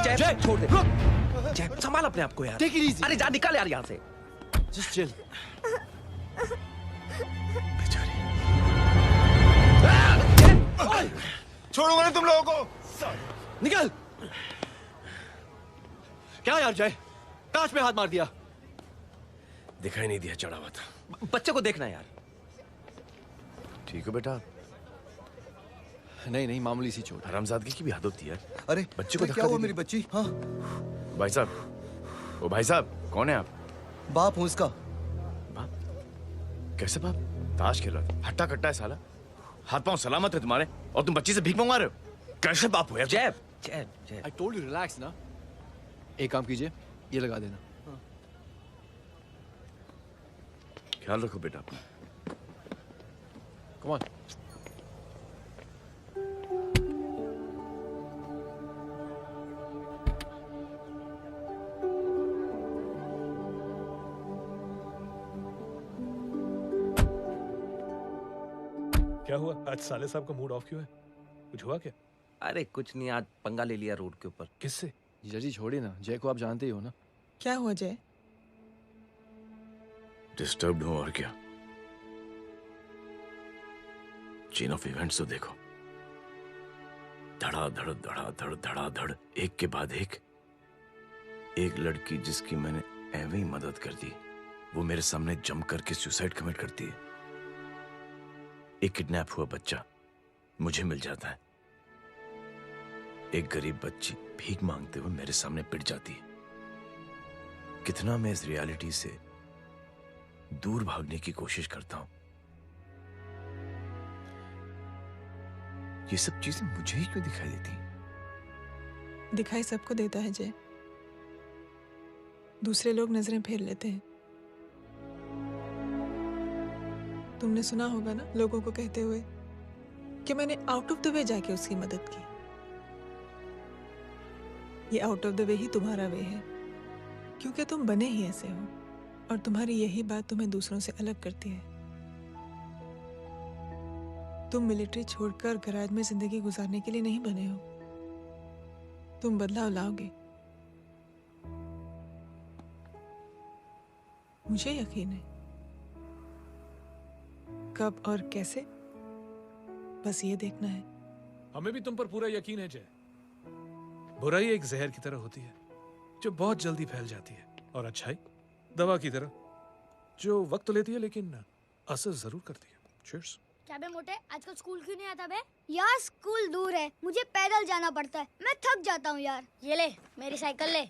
जय छोड़ दे। जय संभाल अपने आप को यार। Take it easy. अरे जा, निकल यार यहाँ से। Just chill. छोड़ूंगा नहीं तुम लोगों को। निकल। क्या यार जय, काश में हाथ मार दिया। दिखाई नहीं दिया, चढ़ा हुआ था। बच्चे को देखना यार। ठीक है बेटा, नहीं नहीं, मामूली सी चोट। हरामजादगी की भी हद होती है। अरे बच्चे को क्या हुआ मेरी बच्ची? हाँ भाई साहब, ओ भाई साहब, कौन है आप? बाप हूँ इसका। बाप? कैसे बाप? ताश खेल रहा था, हट्टा कट्टा है साला। हाथ पांव सलामत है तुम्हारे और तुम बच्ची से भीख मंगवा रहे हो? कैसे बाप हो यार? जैब। I told you relax ना। एक काम कीजिए, ये लगा देना। ख्याल रखो बेटा अपना। Come on। क्या हुआ? आज साले साहब का मूड ऑफ क्यों है? कुछ हुआ क्या? अरे कुछ नहीं, आज पंगा ले लिया रोड के ऊपर। किससे? जीजा जी छोड़िए ना, जय को आप जानते ही हो ना। क्या हुआ जय? डिस्टर्ब्ड हूं और क्या। चेन ऑफ इवेंट्स तो देखो, धड़ाधड़ धड़ाधड़ धड़ाधड़, एक के बाद एक लड़की जिसकी मैंने एवं ही मदद कर दी, वो मेरे सामने जंप करके सुसाइड कमिट करती है। एक किडनैप हुआ बच्चा मुझे मिल जाता है। एक गरीब बच्ची भीख मांगते हुए मेरे सामने पिट जाती है। कितना मैं इस रियलिटी से दूर भागने की कोशिश करता हूं। ये सब चीजें मुझे ही क्यों दिखाई देती? दिखाई सबको देता है जय, दूसरे लोग नजरें फेर लेते हैं। तुमने सुना होगा ना लोगों को कहते हुए कि मैंने आउट ऑफ द वे जाके उसकी मदद की। ये आउट ऑफ द वे ही तुम्हारा वे है, क्योंकि तुम बने ही ऐसे हो और तुम्हारी यही बात तुम्हें दूसरों से अलग करती है। तुम मिलिट्री छोड़कर गराज में जिंदगी गुजारने के लिए नहीं बने हो। तुम बदलाव लाओगे, मुझे यकीन है। कब और कैसे, बस ये देखना है। हमें भी तुम पर पूरा यकीन है जय। बुराई एक जहर की तरह होती है जो बहुत जल्दी फैल जाती है, और अच्छाई दवा की तरह जो वक्त लेती है लेकिन असर जरूर करती है। चीयर्स। क्या बे मोटे, आजकल स्कूल क्यों नहीं आता बे? यार स्कूल दूर है, मुझे पैदल जाना पड़ता है, मैं थक जाता हूँ यार। ये ले मेरी साइकिल ले,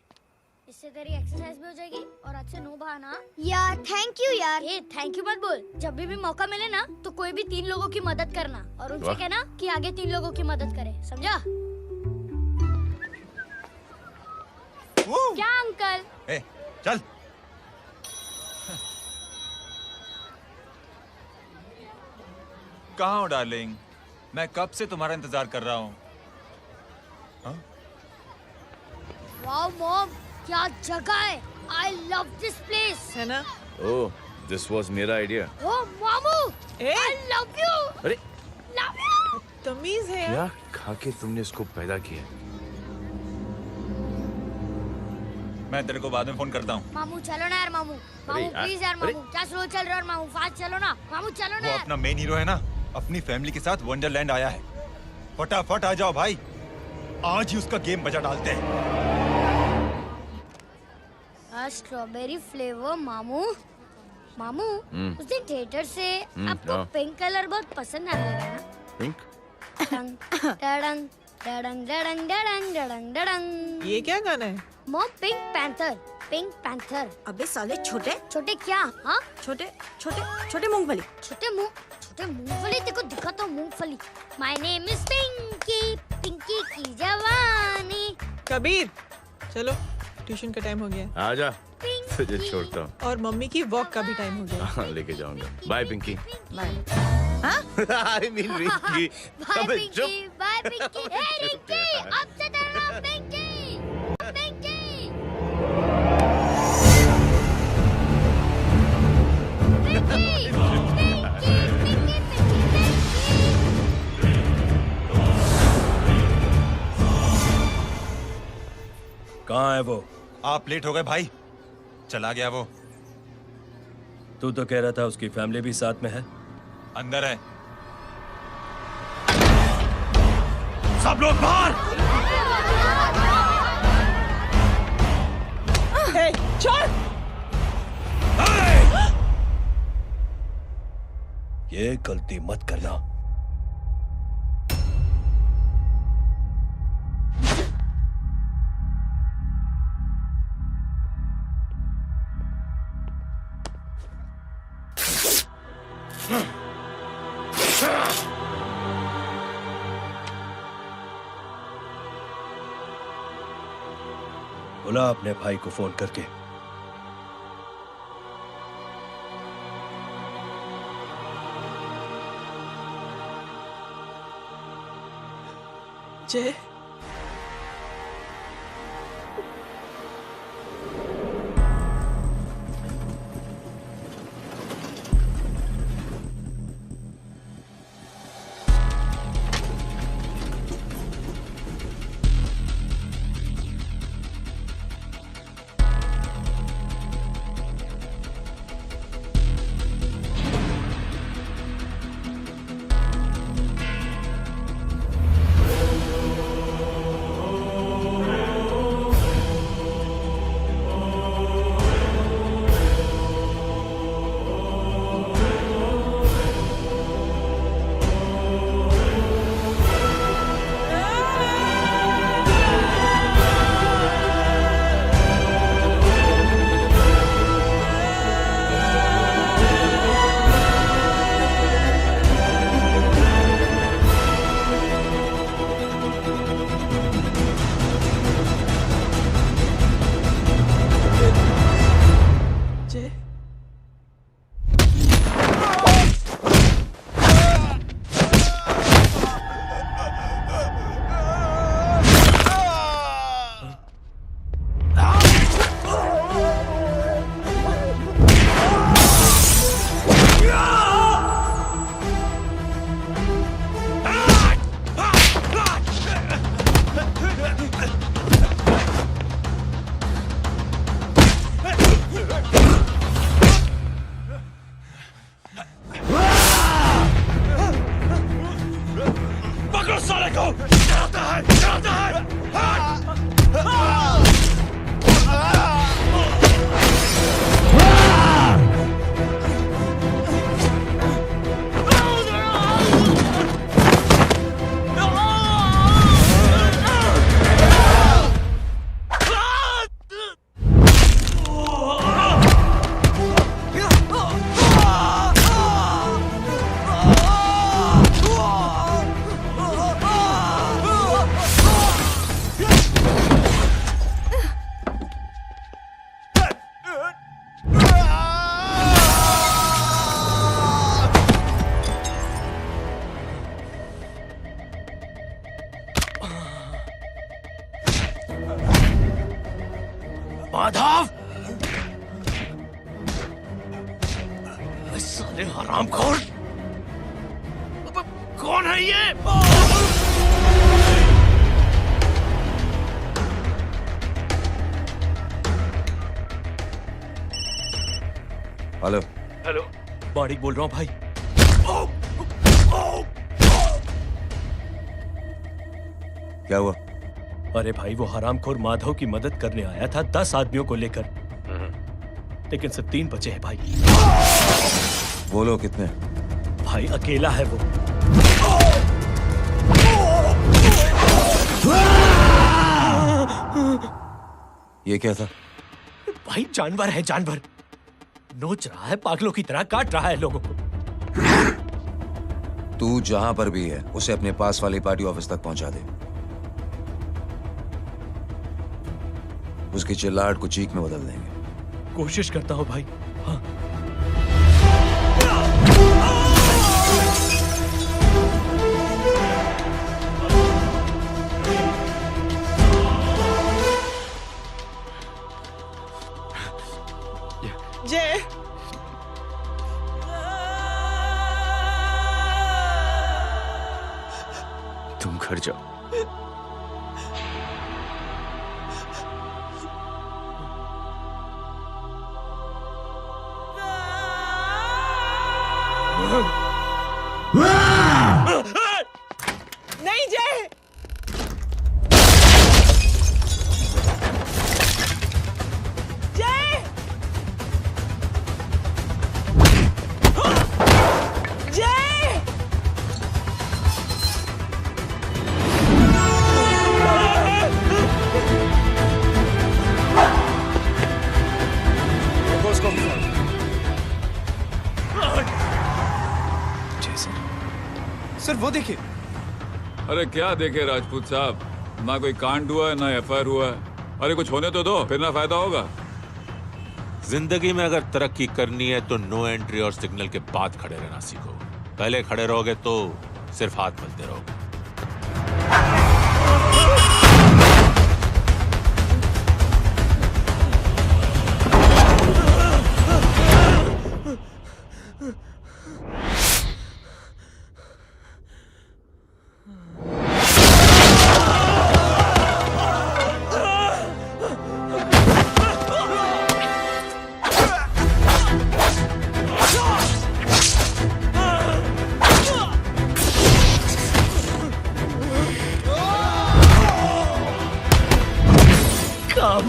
इससे तेरी एक्सरसाइज भी हो जाएगी और आज से नो बहाना। यार थैंक यू यार। ए थैंक यू मत बोल, जब भी मौका मिले ना तो कोई भी 3 लोगों की मदद करना और उनसे कहना कि आगे 3 लोगों की मदद करे, समझा? क्या अंकल? ए, चल। कहाँ हो डार्लिंग? मैं कब से तुम्हारा इंतजार कर रहा हूँ। वाओ मॉम, क्या जगह है। I love this place. है ना? ओह, दिस वाज मेरा आइडिया। ओह मामू, I love you. अरे Love you. तमीज है क्या खा के तुमने इसको पैदा किया? मैं तेरे को बाद में फोन करता हूँ। मामू चलो ना यार, मामू मामू प्लीज यार, मामू क्या स्लो चल रहे हो मामू, फास्ट चलो ना मामू, चलो ना। वो अपना मेन हीरो है ना, अपनी फैमिली के साथ वंडरलैंड आया है। फटाफट आ जाओ भाई, आज ही उसका गेम बजा डालते हैं। स्ट्रॉबेरी फ्लेवर मामू। मामू उस दिन थिएटर से आपको हाँ। पिंक कलर बहुत पसंद आने लगा ना? पिंक? डडंग डडंग डडंग डडंग डडंग डडंग डडंग। ये क्या गाना है? Mom pink panther, pink panther. अबे साले छोटे छोटे क्या? हाँ छोटे छोटे छोटे मूंगफली। छोटे मूंगफली, देखो दिखाता हूँ मूंगफली। My name is Pinky, Pinky की जवानी। कबीर चलो, ट्यूशन का टाइम हो गया। आजा, तुझे छोड़ता हूँ। और मम्मी की वॉक का भी टाइम हो गया। हाँ, लेके जाऊंगा। Bye Pinky. Bye. I mean Rinky. Bye Pinky, bye Pinky. Hey Rinky, अब से तेरा नाम पिंकी। पिंकी। कहाँ है वो? आप लेट हो गए भाई, चला गया वो। तू तो कह रहा था उसकी फैमिली भी साथ में है। अंदर है। सब लोग बाहर। छोड़। ये गलती मत करना। बुला अपने भाई को फोन करके। जय, माधव, साले हरामखोर, कौन है ये? हेलो। हेलो, माणिक बोल रहा हूँ भाई। क्या हुआ? अरे भाई, वो हरामखोर माधव की मदद करने आया था 10 आदमियों को लेकर, लेकिन सिर्फ 3 बचे हैं भाई। वो लोग कितने? भाई अकेला है वो। ये क्या था? भाई जानवर है, जानवर। नोच रहा है, पागलों की तरह काट रहा है लोगों को। तू जहां पर भी है उसे अपने पास वाली पार्टी ऑफिस तक पहुंचा दे। उसकी चिल्लाहट को चीख में बदल देंगे। कोशिश करता हूं भाई। हाँ। जय, तुम घर जाओ। नहीं जय, जय, जय, सर वो देखिए। अरे क्या देखे राजपूत साहब, ना कोई कांड हुआ है ना एफआईआर हुआ है, अरे कुछ होने तो दो, फिर ना फायदा होगा। जिंदगी में अगर तरक्की करनी है तो नो एंट्री और सिग्नल के बाद खड़े रहना सीखो। पहले खड़े रहोगे तो सिर्फ हाथ मलते रहोगे।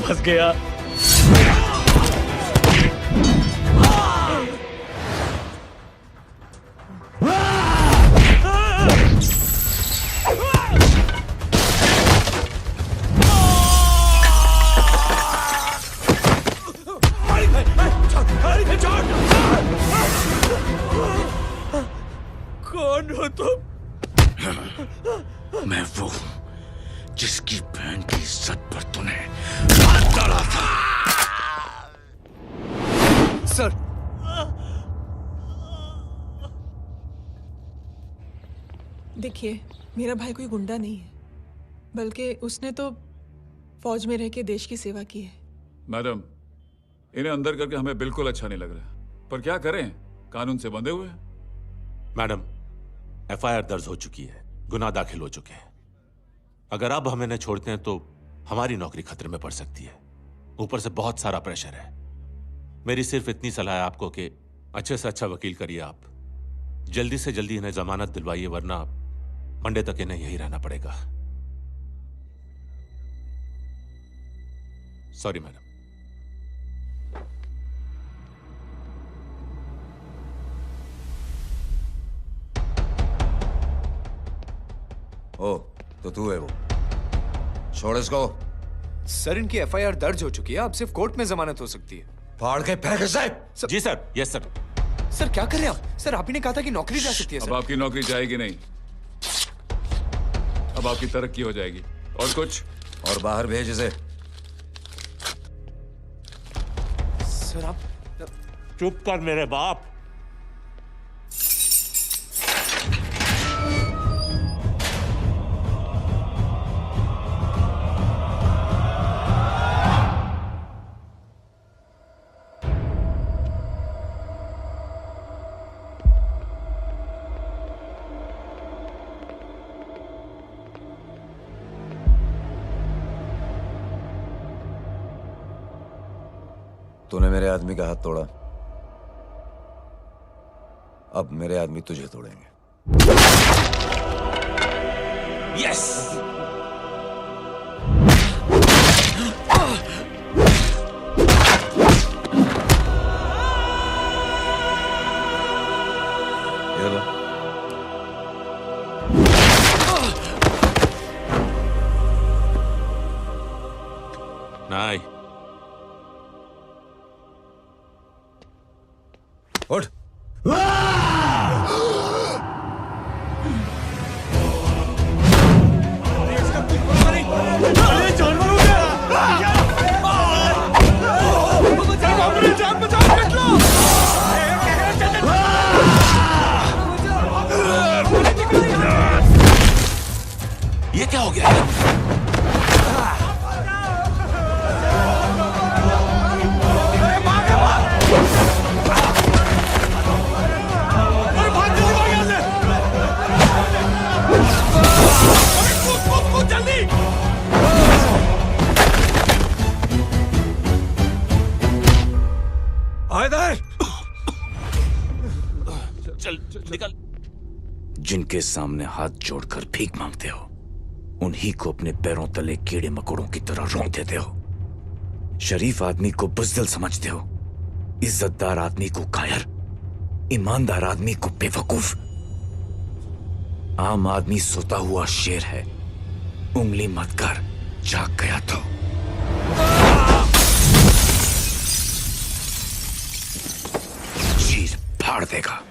फंस गया। कौन हो तुम? मैं वो हूं जिसकी बहन की इज्जत पर तूने हाथ डाला था। सर, देखिए, मेरा भाई कोई गुंडा नहीं है, बल्कि उसने तो फौज में रह के देश की सेवा की है। मैडम, इन्हें अंदर करके हमें बिल्कुल अच्छा नहीं लग रहा, पर क्या करें, कानून से बंधे हुए हैं। मैडम, एफआईआर दर्ज हो चुकी है, गुनाह दाखिल हो चुके हैं। अगर अब हम इन्हें छोड़ते हैं तो हमारी नौकरी खतरे में पड़ सकती है। ऊपर से बहुत सारा प्रेशर है। मेरी सिर्फ इतनी सलाह है आपको कि अच्छे से अच्छा वकील करिए आप। जल्दी से जल्दी इन्हें जमानत दिलवाइए, वरना मंडे तक इन्हें यही रहना पड़ेगा। Sorry madam. ओ, तो तू है वो। छोड़ इसको। सर, इनकी एफआईआर दर्ज हो चुकी है, अब सिर्फ कोर्ट में जमानत हो सकती है। फाड़ के फेंक साहब। जी सर। Yes sir. सर क्या कर रहे हैं आप? सर, आप ही ने कहा था कि नौकरी जा सकती है। अब आपकी नौकरी जाएगी नहीं, अब आपकी तरक्की हो जाएगी। और कुछ? और बाहर भेज इसे। सर आप चुप कर मेरे बाप। तूने मेरे आदमी का हाथ तोड़ा, अब मेरे आदमी तुझे तोड़ेंगे। यस। ये लो। नहीं। उठ। ये क्या हो गया? चल निकल। जिनके सामने हाथ जोड़कर भीख मांगते हो, उन्हीं को अपने पैरों तले कीड़े मकोड़ों की तरह रौंद देते हो। शरीफ आदमी को बुज़दिल समझते हो, इज्जतदार आदमी को कायर, ईमानदार आदमी को बेवकूफ। आम आदमी सोता हुआ शेर है, उंगली मत कर, जाग गया तो। चीर फाड़ देगा।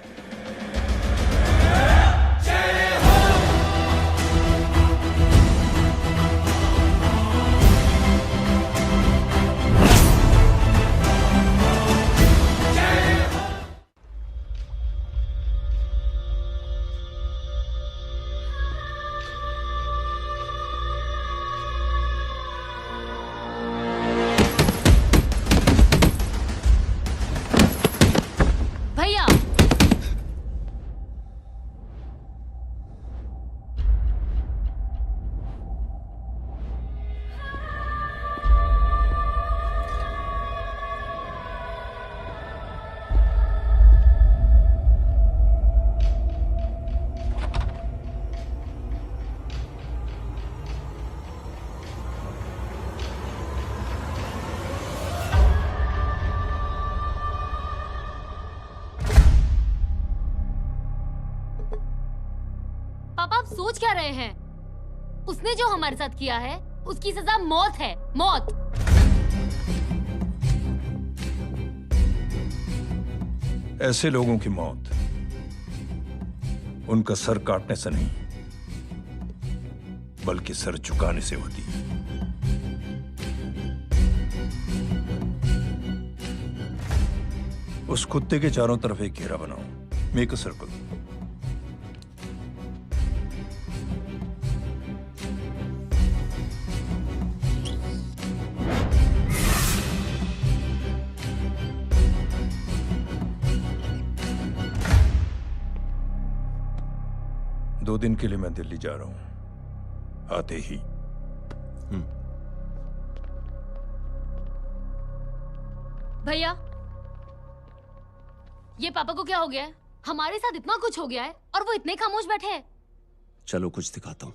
सोच क्या रहे हैं? उसने जो हमारे साथ किया है उसकी सजा मौत है, मौत। ऐसे लोगों की मौत उनका सर काटने से नहीं बल्कि सर झुकाने से होती है। उस कुत्ते के चारों तरफ एक घेरा बनाओ, मेक अ सर्कल। दो दिन के लिए मैं दिल्ली जा रहा हूं, आते ही। भैया, ये पापा को क्या हो गया है? हमारे साथ इतना कुछ हो गया है और वो इतने खामोश बैठे हैं। चलो कुछ दिखाता हूं।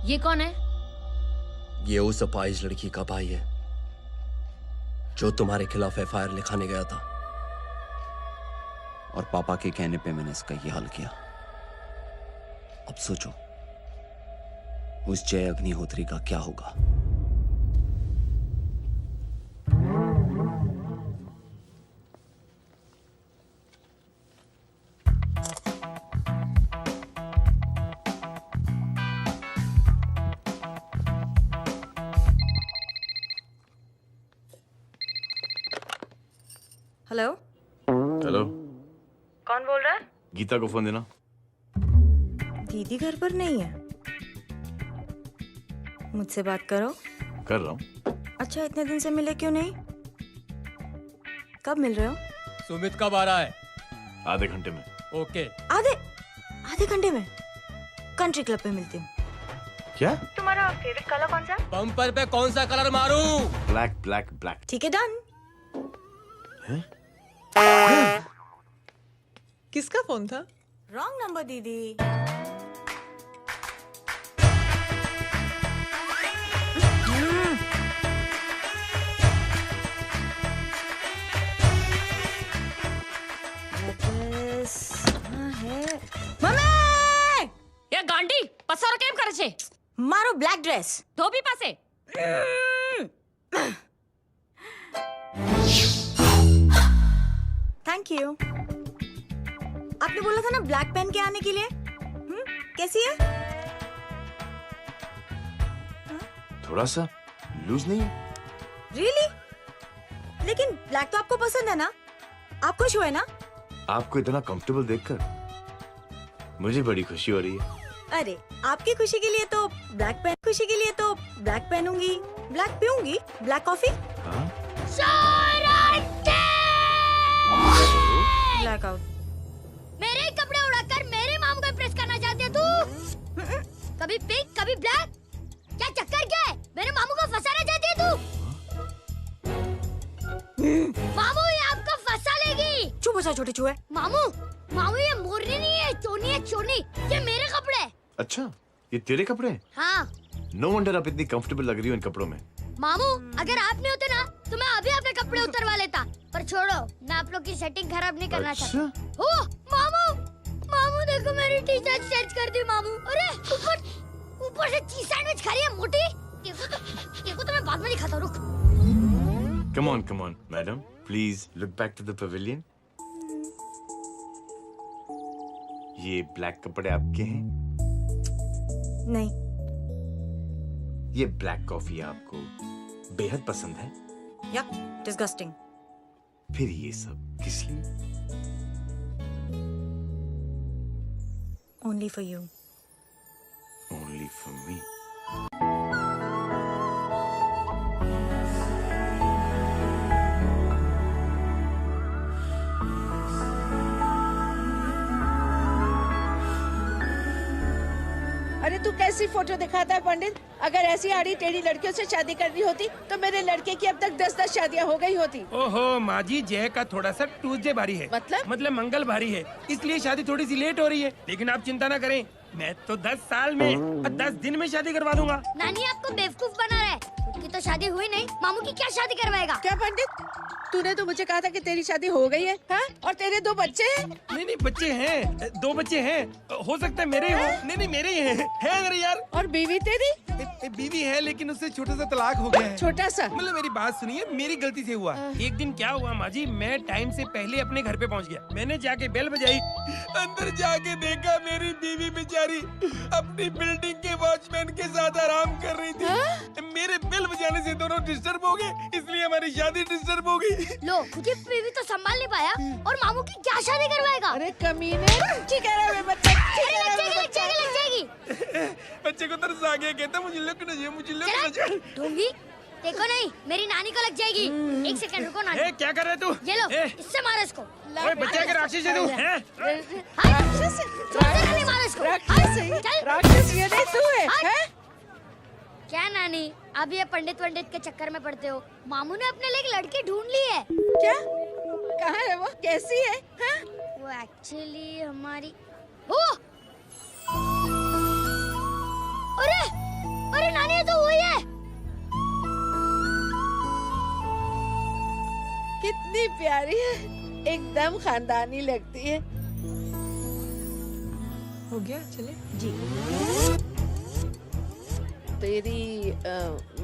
ये कौन है? ये उस अपाहिज लड़की का भाई है जो तुम्हारे खिलाफ एफआईआर लिखाने गया था। और पापा के कहने पे मैंने इसका ये हाल किया। अब सोचो उस जय अग्निहोत्री का क्या होगा। हेलो। हेलो, कौन बोल रहा है? गीता को फोन देना। दीदी घर पर नहीं है। मुझसे बात करो। कर रहा हूँ। अच्छा, इतने दिन से मिले क्यों नहीं? कब मिल रहे हो? सुमित कब आ रहा है? आधे घंटे में। ओके। आधे घंटे में कंट्री क्लब पे मिलती हूँ। क्या? तुम्हारा फेवरेट कलर कौन सा? बम्पर पे कौन सा कलर मारूं? Black black black. ठीक है, डन। किसका फोन था? रॉन्ग नंबर दीदी। ये गांडी पसारो केम करे छे? मारो ब्लैक ड्रेस धोबी पासे। Thank you. आपने बोला था ना ब्लैक पेन के आने के लिए। कैसी है? थोड़ा सा लूज नहीं है? रियली? लेकिन ब्लैक तो आपको पसंद है ना? आप खुश हुए ना? आपको इतना कंफर्टेबल देखकर मुझे बड़ी खुशी हो रही है। अरे, आपकी खुशी के लिए तो ब्लैक पेन, खुशी के लिए तो ब्लैक पहनूंगी, ब्लैक पीऊंगी, ब्लैक कॉफी। Black out. मेरे कपड़े उड़ाकर मेरे मामू को प्रेस करना चाहती है तू? कभी पिंक कभी ब्लैक, क्या चक्कर क्या है? मेरे मामू को फंसाना चाहती है तू? मामू ये आपको फंसा लेगी। चुप हो जा छोटे चूहे। मामू ये मोरनी नहीं है, चोनी है चोनी। ये मेरे कपड़े हैं। अच्छा, ये तेरे कपड़े हैं? हाँ। नो वंडर आप इतनी कंफर्टेबल लग रही हो इन कपड़ों में। मामू अगर आप नहीं होते ना तो मैं अभी अपने कपड़े उतरवा लेता। पर छोड़ो, मैं आप लोग की सेटिंग खराब नहीं करना चाहता। ओह मामू देखो मेरी टी शर्ट चेंज कर दी मामू। अरे ऊपर से चीज सैंडविच खा रही है मोटी। देखो तो मैं बाद में दिखाता हूँ, रुक। Come on, madam. Please look back to the pavilion. ये ब्लैक कपड़े आपके हैं? नहीं। ये ब्लैक कॉफी आपको बेहद पसंद है? Yuck, disgusting. फिर ये सब किस लिए? Only for you. Only for me. अरे तू कैसी फोटो दिखाता है पंडित? अगर ऐसी आड़ी टेढ़ी लड़कियों से शादी करनी होती तो मेरे लड़के की अब तक 10-10 शादियां हो गई होती। ओहो माँ जी, जय का थोड़ा सा ट्यूसडे भारी है। मतलब मंगल भारी है, इसलिए शादी थोड़ी सी लेट हो रही है। लेकिन आप चिंता ना करें, मैं तो 10 साल में और 10 दिन में शादी करवा दूंगा। नानी आपको बेवकूफ बना रहा है। खुद की तो शादी हुई नहीं, मामू की क्या शादी करवाएगा? क्या पंडित? तूने तो मुझे कहा था कि तेरी शादी हो गई है, हाँ? और तेरे 2 बच्चे हैं? नहीं बच्चे हैं, 2 बच्चे हैं। हो सकता है मेरे हो। नहीं मेरे ही है मेरे यार। और बीवी तेरी? बीवी है लेकिन उससे छोटा सा तलाक हो गया है। छोटा सा? मतलब मेरी बात सुनिए, मेरी गलती से हुआ। एक दिन क्या हुआ माँ जी, मैं टाइम से पहले अपने घर पे पहुँच गया। मैंने जाके बेल बजाई, अंदर जाके देखा मेरी बीवी बेचारी अपनी बिल्डिंग के वॉचमैन के साथ आराम कर रही थी। मेरे बेल बजाने से दोनों डिस्टर्ब हो गए, इसलिए हमारी शादी डिस्टर्ब हो गई। लो, मुझे बीवी तो संभाल नहीं पाया और मामू की क्या शादी करवाएगा? अरे कमीने, ठीक है रे बच्चा, लग जाएगी। बच्चे को तरस आ गया, कहता मुझे लग ना जाए, मुझे लग ना जाए। ढूंढी देखो नहीं, मेरी नानी को लग जाएगी। 1 सेकंड रुको नानी। क्या कर रहे तू? ये लो, इससे मारो इसको। बच्चा के राक्षस है तू, हैं? मारो इसको। राक्षस ये नहीं तू है? क्या नानी, अब ये पंडित के चक्कर में पड़ते हो? मामू ने अपने लिए एक लड़की ढूंढ ली है। क्या? कहाँ है वो? कैसी है? हाँ? वो एक्चुअली हमारी अरे नानी, ये तो वही है। कितनी प्यारी है, एकदम खानदानी लगती है। हो गया, चले जी। तेरी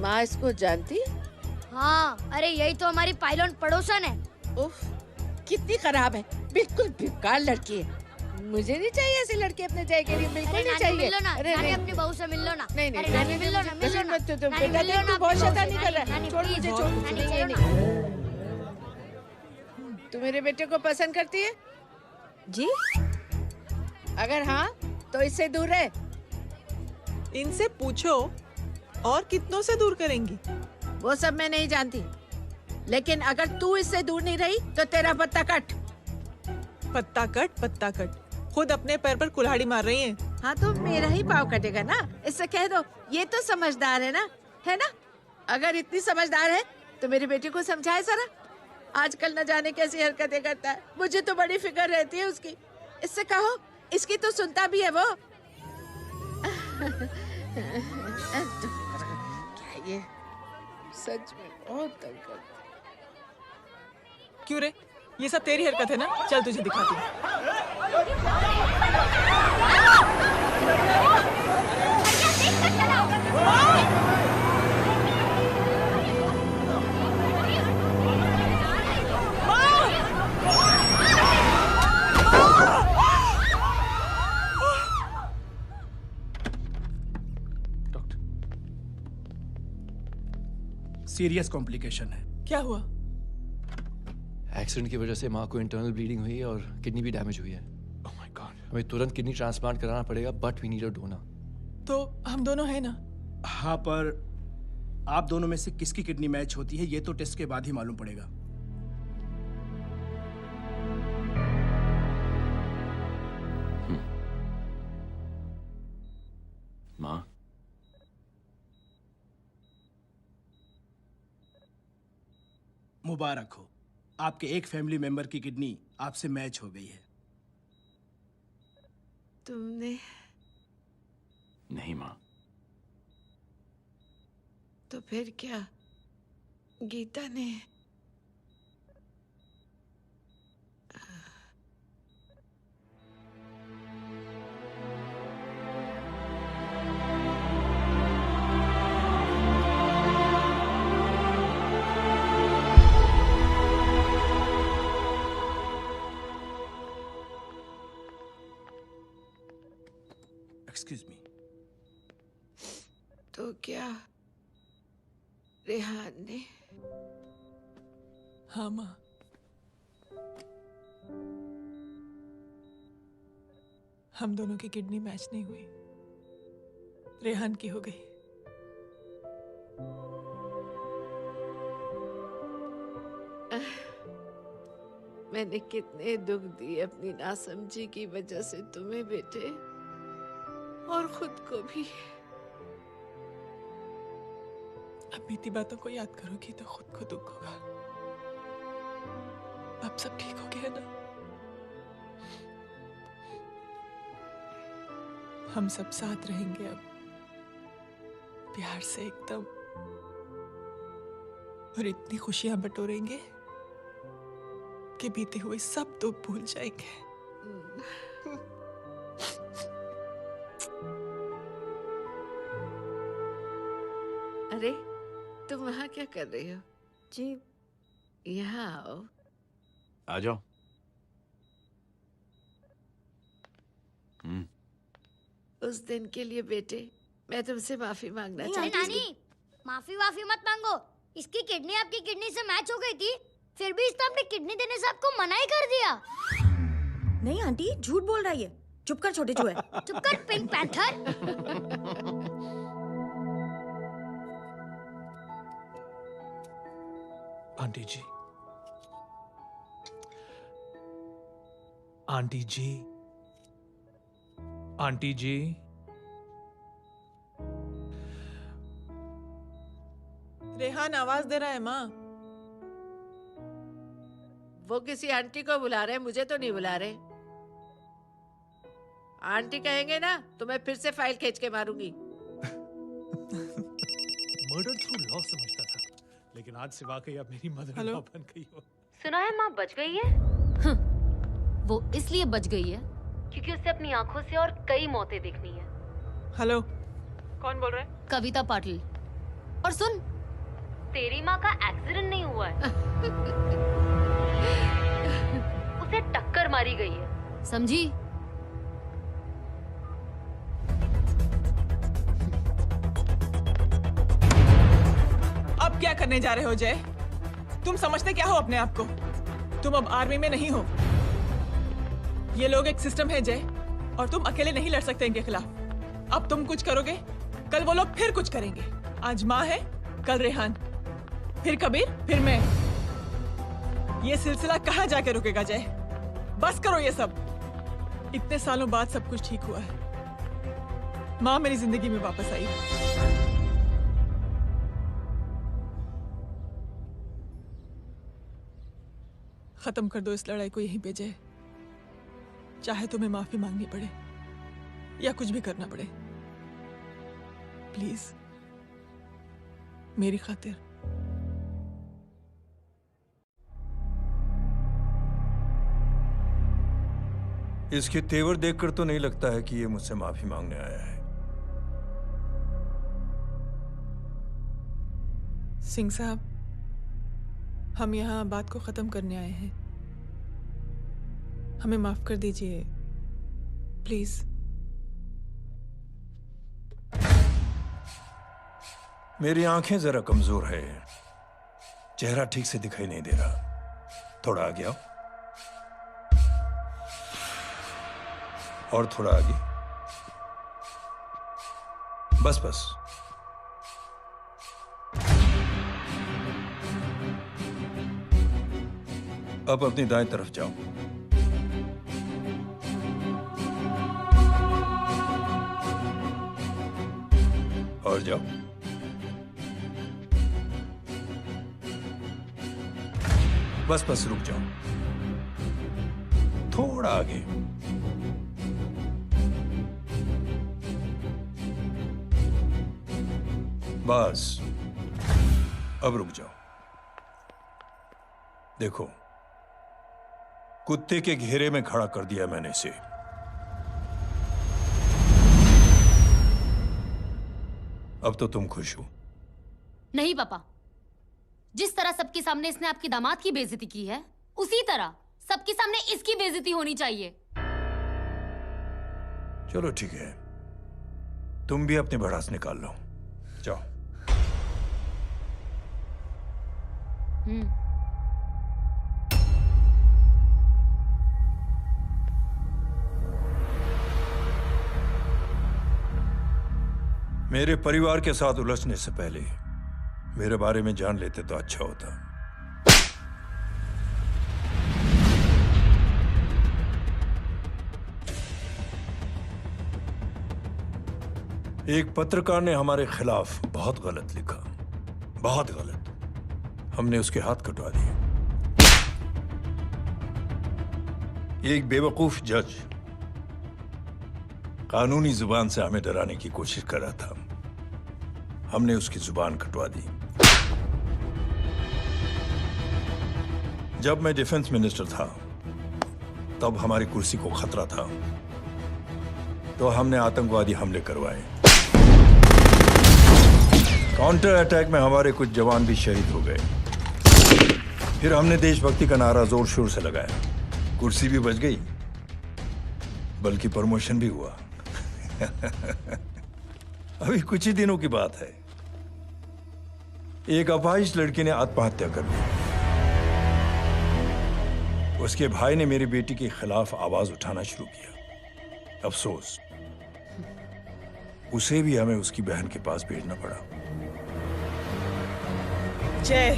माँ इसको जानती? हाँ, अरे यही तो हमारी पायलट पड़ोसन है। उफ, कितनी खराब है, बिल्कुल बेकार लड़की है। मुझे नहीं चाहिए ऐसी लड़की अपने जय के लिए, बिल्कुल नहीं चाहिए। मिलो ना, नानी अपनी बहू से मिल लो ना। नहीं नानी मिल लो ना। बेटा देख, तू बहुत शैतानी कर रहा है। छोड़ मुझे, छोड़। तू मेरे बेटे को पसंद करती है? जी। अगर हाँ तो इससे दूर रहे। इनसे पूछो, और कितनों से दूर करेंगी? वो सब मैं नहीं जानती, लेकिन अगर तू इससे दूर नहीं रही तो तेरा पत्ता कट। पत्ता कट। खुद अपने पैर पर कुल्हाड़ी मार रही हैं। हाँ तो मेरा ही पाँव कटेगा ना, इससे कह दो ये तो समझदार है ना? अगर इतनी समझदार है तो मेरे बेटे को समझाए जरा। आजकल न जाने कैसी हरकतें करता है, मुझे तो बड़ी फिक्र रहती है उसकी। इससे कहो, इसकी तो सुनता भी है वो। क्या ये सच में बहुत तंग करता। क्यों रे, ये सब तेरी हरकत है ना? चल तुझे दिखाती हूँ। सीरियस कॉम्प्लिकेशन है। क्या हुआ? एक्सीडेंट की वजह से माँ को इंटरनल ब्लीडिंग हुई है और किडनी भी डैमेज हुई है। ओह माय गॉड, हमें तुरंत किडनी ट्रांसप्लांट कराना पड़ेगा, but we need a donor. तो हम दोनों हैं ना? हाँ, पर आप दोनों में से किसकी किडनी मैच होती है ये तो टेस्ट के बाद ही मालूम पड़ेगा। माँ, मुबारक हो, आपके एक फैमिली मेंबर की किडनी आपसे मैच हो गई है। तुमने? नहीं माँ। तो फिर क्या गीता ने? Excuse me. तो क्या रेहान ने? हाँ माँ, हम दोनों की किडनी मैच नहीं हुई, रेहान की हो गई। मैंने कितने दुख दिए अपनी नासमझी की वजह से तुम्हें बेटे, और खुद को भी। अब बीती बातों को याद करोगी तो खुद को दुख होगा। अब सब ठीक हो गया ना? हम सब साथ रहेंगे अब, प्यार से एकदम, और इतनी खुशियां बटोरेंगे आपके बीते हुए सब दुख भूल जाएंगे। अरे तुम वहाँ क्या कर रही हो? जी यहाँ आओ। आ जाओ। उस दिन के लिए बेटे मैं तुमसे माफी मांगना नहीं चाहती हूँ। नानी, माफी वाफी मत मांगो। इसकी किडनी आपकी किडनी से मैच हो गई थी, फिर भी इसने अपनी किडनी देने से आपको मना ही कर दिया। नहीं आंटी, झूठ बोल रही है। चुप कर छोटे चूहे। चुप कर पिंक पैंथर। आंटी जी, आंटी जी, आंटी जी, रेहान आवाज दे रहा है माँ। वो किसी आंटी को बुला रहे हैं, मुझे तो नहीं बुला रहे। आंटी कहेंगे ना तो मैं फिर से फाइल खींच के मारूंगी। मर्डर थ्रू लॉ समझता था, लेकिन आज से वाकई अब मेरी मदर इन लॉ बन गई हो। सुना है माँ बच गई है। वो इसलिए बच गई है क्योंकि उसे अपनी आंखों से और कई मौतें देखनी है। हेलो, कौन बोल रहा है? कविता पाटिल। और सुन, तेरी माँ का एक्सीडेंट नहीं हुआ है, उसे टक्कर मारी गई है, समझी? अब क्या करने जा रहे हो जय? तुम समझते क्या हो अपने आप को? तुम अब आर्मी में नहीं हो। ये लोग एक सिस्टम है जय, और तुम अकेले नहीं लड़ सकते इनके खिलाफ। अब तुम कुछ करोगे, कल वो लोग फिर कुछ करेंगे। आज माँ है, कल रेहान, फिर कबीर, फिर मैं। ये सिलसिला कहाँ जाके रुकेगा जय? बस करो ये सब। इतने सालों बाद सब कुछ ठीक हुआ है। माँ मेरी जिंदगी में वापस आई। खत्म कर दो इस लड़ाई को यहीं पे जय। चाहे तुम्हें माफी मांगनी पड़े या कुछ भी करना पड़े, प्लीज मेरी खातिर। इसके तेवर देखकर तो नहीं लगता है कि ये मुझसे माफी मांगने आया है। सिंह साहब, हम यहाँ बात को खत्म करने आए हैं। हमें माफ कर दीजिए प्लीज। मेरी आंखें जरा कमजोर है, चेहरा ठीक से दिखाई नहीं दे रहा। थोड़ा आगे आओ, और थोड़ा आगे। बस बस। अब अपनी दाएं तरफ जाओ। और जाओ। बस बस रुक जाओ, थोड़ा आगे। बस अब रुक जाओ। देखो, कुत्ते के घेरे में खड़ा कर दिया मैंने इसे। अब तो तुम खुश हो? नहीं पापा, जिस तरह सबके सामने इसने आपकी दामाद की बेइज्जती की है, उसी तरह सबके सामने इसकी बेइज्जती होनी चाहिए। चलो ठीक है, तुम भी अपनी भड़ास निकाल लो। जाओ। मेरे परिवार के साथ उलझने से पहले मेरे बारे में जान लेते तो अच्छा होता। एक पत्रकार ने हमारे खिलाफ बहुत गलत लिखा, बहुत गलत। हमने उसके हाथ कटवा दिए। एक बेवकूफ जज कानूनी जुबान से हमें डराने की कोशिश कर रहा था। हमने उसकी जुबान कटवा दी। जब मैं डिफेंस मिनिस्टर था तब हमारी कुर्सी को खतरा था, तो हमने आतंकवादी हमले करवाए। काउंटर अटैक में हमारे कुछ जवान भी शहीद हो गए। फिर हमने देशभक्ति का नारा जोर शोर से लगाया। कुर्सी भी बच गई, बल्कि प्रमोशन भी हुआ। अभी कुछ ही दिनों की बात है, एक अपाहिज लड़की ने आत्महत्या कर ली। उसके भाई ने मेरी बेटी के खिलाफ आवाज उठाना शुरू किया। अफसोस, उसे भी हमें उसकी बहन के पास भेजना पड़ा। जय,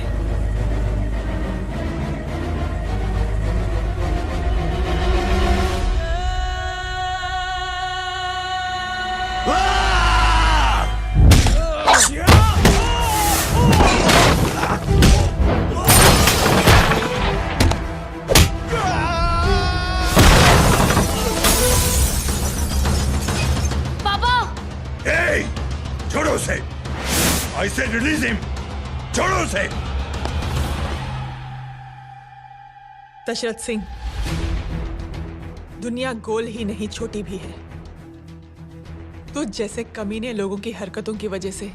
छोड़ो उसे! I said release him! छोड़ो उसे! दशरथ सिंह, दुनिया गोल ही नहीं छोटी भी है। तुझ जैसे कमीने लोगों की हरकतों की वजह से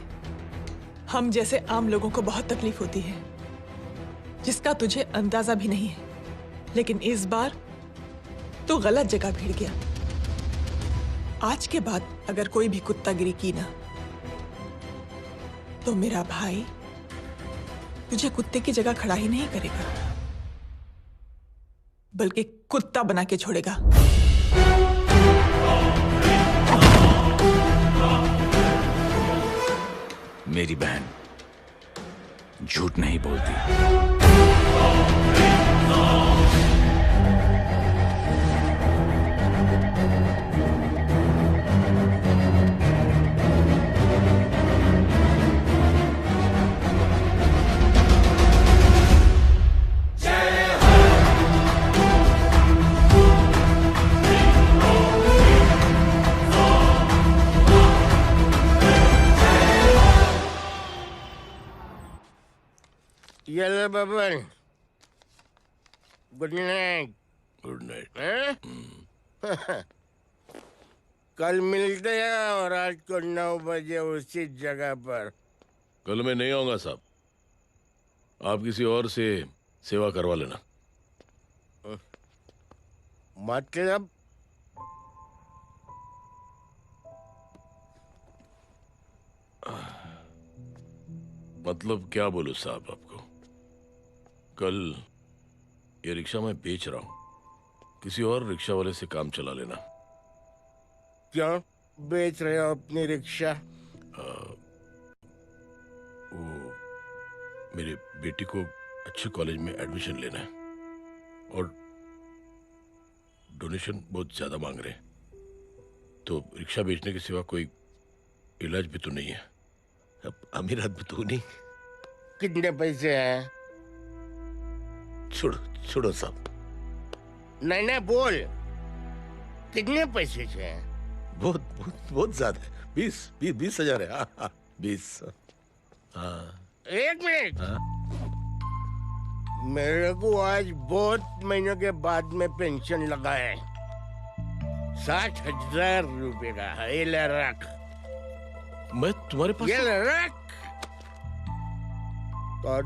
हम जैसे आम लोगों को बहुत तकलीफ होती है, जिसका तुझे अंदाजा भी नहीं है। लेकिन इस बार तू गलत जगह भिड़ गया। आज के बाद अगर कोई भी कुत्तागिरी की ना, तो मेरा भाई तुझे कुत्ते की जगह खड़ा ही नहीं करेगा, बल्कि कुत्ता बना के छोड़ेगा। मेरी बहन झूठ नहीं बोलती। ये ले Baban, good night. Good night. कल मिलते हैं और रात को 9 बजे उसी जगह पर। कल मैं नहीं आऊंगा साहब, आप किसी और से सेवा करवा लेना। मतलब? मतलब क्या बोलूं साहब आपको। कल ये रिक्शा मैं बेच रहा हूं, किसी और रिक्शा वाले से काम चला लेना। क्यों बेच रहे हो अपनी रिक्शा? वो मेरे बेटी को अच्छे कॉलेज में एडमिशन लेना है और डोनेशन बहुत ज्यादा मांग रहे हैं, तो रिक्शा बेचने के सिवा कोई इलाज भी तो नहीं है। अब अमीर आदमी तो नहीं। कितने पैसे हैं? छोड़ो छोड़ो साहब। नहीं नहीं बोल, कितने पैसे हैं? बहुत बहुत बहुत ज्यादा है। 20,000 है। हाँ 20। हाँ 1 मिनट। मेरे को आज बहुत महीनों के बाद में पेंशन लगा है। 60,000 रुपए का है। ये ले रख। मैं तुम्हारे पास? ये ले रख। और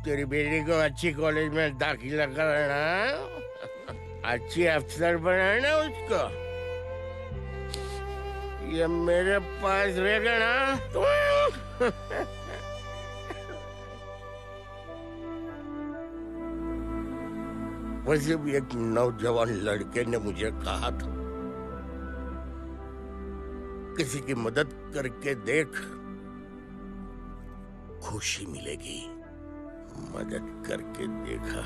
तेरी बेटी को अच्छी कॉलेज में दाखिला कराना, अच्छी अफसर बनाना उसको। ये मेरे पास रहेगा ना तो वैसे भी एक नौजवान लड़के ने मुझे कहा था, किसी की मदद करके देख, खुशी मिलेगी। मदद करके देखा,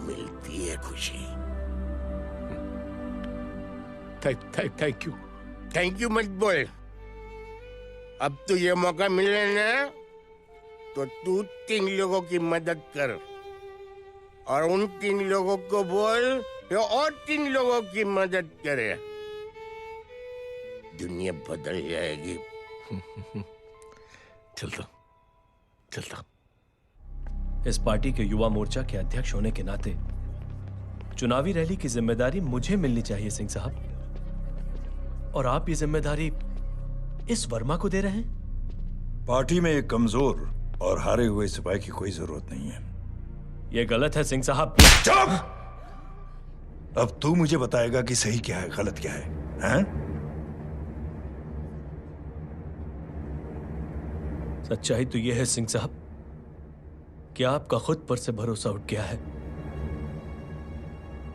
मिलती है खुशी। Thank you. थैंक यू मत बोल। अब तुझे मौका मिले ना, तो तू 3 लोगों की मदद कर और उन 3 लोगों को बोल जो और 3 लोगों की मदद करे। दुनिया बदल जाएगी। चलता। चलता। इस पार्टी के युवा मोर्चा के अध्यक्ष होने के नाते चुनावी रैली की जिम्मेदारी मुझे मिलनी चाहिए सिंह साहब, और आप ये जिम्मेदारी इस वर्मा को दे रहे हैं। पार्टी में एक कमजोर और हारे हुए सिपाही की कोई जरूरत नहीं है। यह गलत है सिंह साहब। चुप! अब तू मुझे बताएगा कि सही क्या है, गलत क्या है, हैं? सच्चाई तो यह है सिंह साहब कि आपका खुद पर से भरोसा उठ गया है।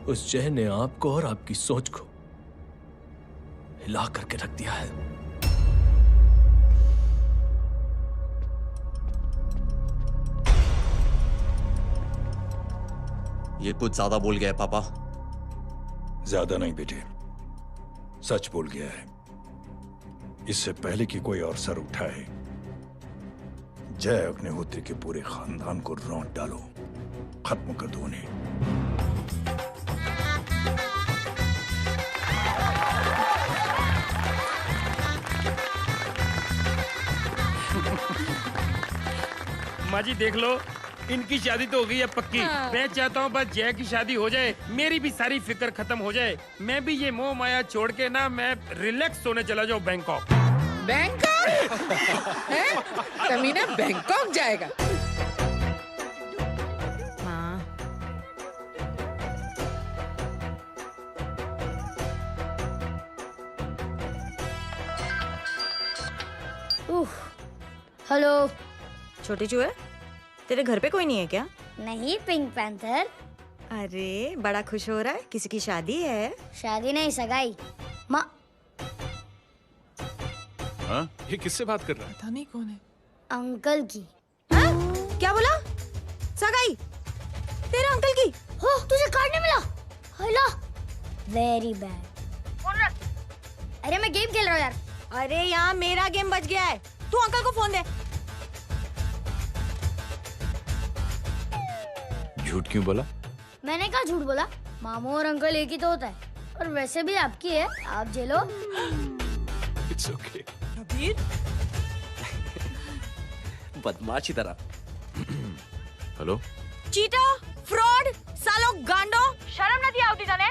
उस जहर ने आपको और आपकी सोच को हिला करके रख दिया है। ये कुछ ज्यादा बोल गया है पापा। ज्यादा नहीं बेटे, सच बोल गया है। इससे पहले कि कोई और सर उठाए, जय अग्निहोत्री के पूरे खानदान को रौंद डालो, खत्म कर दो उन्हें। माँ जी देख लो, इनकी शादी तो हो गई है पक्की। हाँ। मैं चाहता हूँ बस जय की शादी हो जाए, मेरी भी सारी फिक्र खत्म हो जाए। मैं भी ये मोह माया छोड़ के ना मैं रिलैक्स होने चला जाऊँ बैंकॉक। बैंकॉक? कमीना बैंकॉक जाएगा? हेलो। छोटे चूहे, तेरे घर पे कोई नहीं है क्या? नहीं, पिंक पैंथर। अरे बड़ा खुश हो रहा है, किसी की शादी है? शादी नहीं, सगाई। माँ। हाँ? ये किससे बात कर रहा है? पता नहीं कौन है। अंकल की। हाँ? क्या बोला? सगाई? तेरे अंकल की? हो, तुझे कार्ड नहीं मिला? हेलो। Very bad. फोन रख। अरे मैं गेम खेल रहा हूँ यार। अरे यहाँ मेरा गेम बच गया है, तू अंकल को फोन दे। झूठ क्यों बोला? मैंने कहा झूठ बोला? मामू और अंकल एक ही तो होता है, और वैसे भी आपकी है, आप झेलो। It's okay. कबीर, बदमाशी तरह। हेलो? चीटा, फ्रॉड, सालो गांडो, शर्म नहीं आवती तने?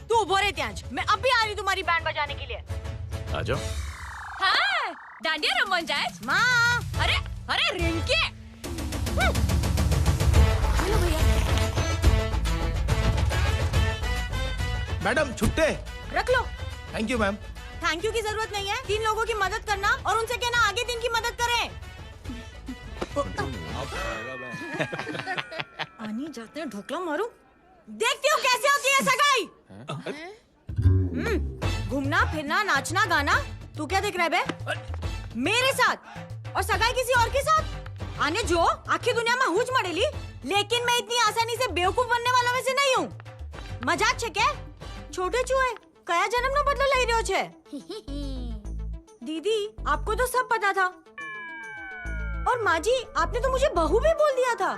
तू उभो रे त्याज, मैं अब भी आ रही तुम्हारी बैंड बजाने के लिए। आ जाओ। हाँ, डांडिया रमन जाए। माँ, अरे अरे रिंकी। हेलो भैया। मैडम छुट्टे रख लो। Thank you ma'am. Thank you की जरूरत नहीं है, 3 लोगों की मदद करना और उनसे कहना आगे दिन की मदद करें। आनी जाते हैं ढोकला मारूं। देखती हो कैसे होती है सगाई? घूमना फिरना नाचना गाना, तू क्या देख रहा है बे? मेरे साथ और सगाई किसी और के साथ? आने जो आखिर दुनिया में हुज मड़ेली, लेकिन मैं इतनी आसानी से बेवकूफ बनने वालों में से नहीं हूँ। मजाक छे के? छोटे चूहे कया जन्म नो बदलो लई रह्यो छे? दीदी आपको तो सब पता था, और माँ जी आपने तो मुझे बहू भी बोल दिया था।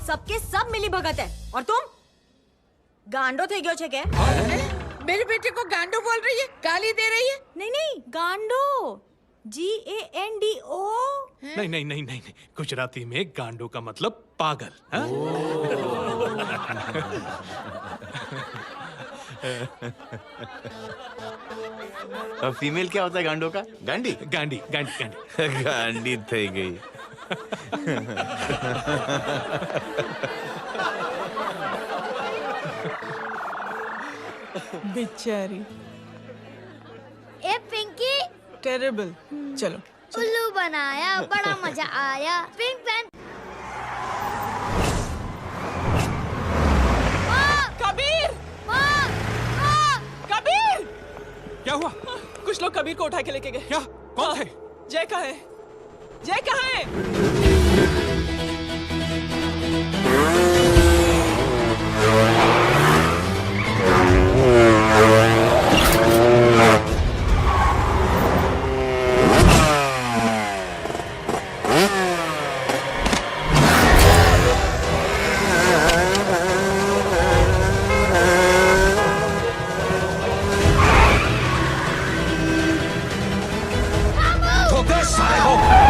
सबके सब मिली भगत है, और तुम गांडो थे गयो छे के? मेरे बेटे को गांडो बोल रही है, गाली दे रही है? नहीं नहीं, गांडो, GANDO। नहीं नहीं नहीं नहीं, गुजराती में गांडो का मतलब पागल। हाँ? और फीमेल क्या होता है गांडो का? गांडी? गांडी गांडी गांडी। गांडी थई गई। बेचारी। ए पिंकी। टेरिबल। चलो। उल्लू बनाया, बड़ा मजा आया। Pink pan. कबीर! कबीर! क्या हुआ? कुछ लोग कबीर को उठा के लेके गए। क्या? कौन थे? जय कहाँ है? जय कहाँ है? ठोकर साले को!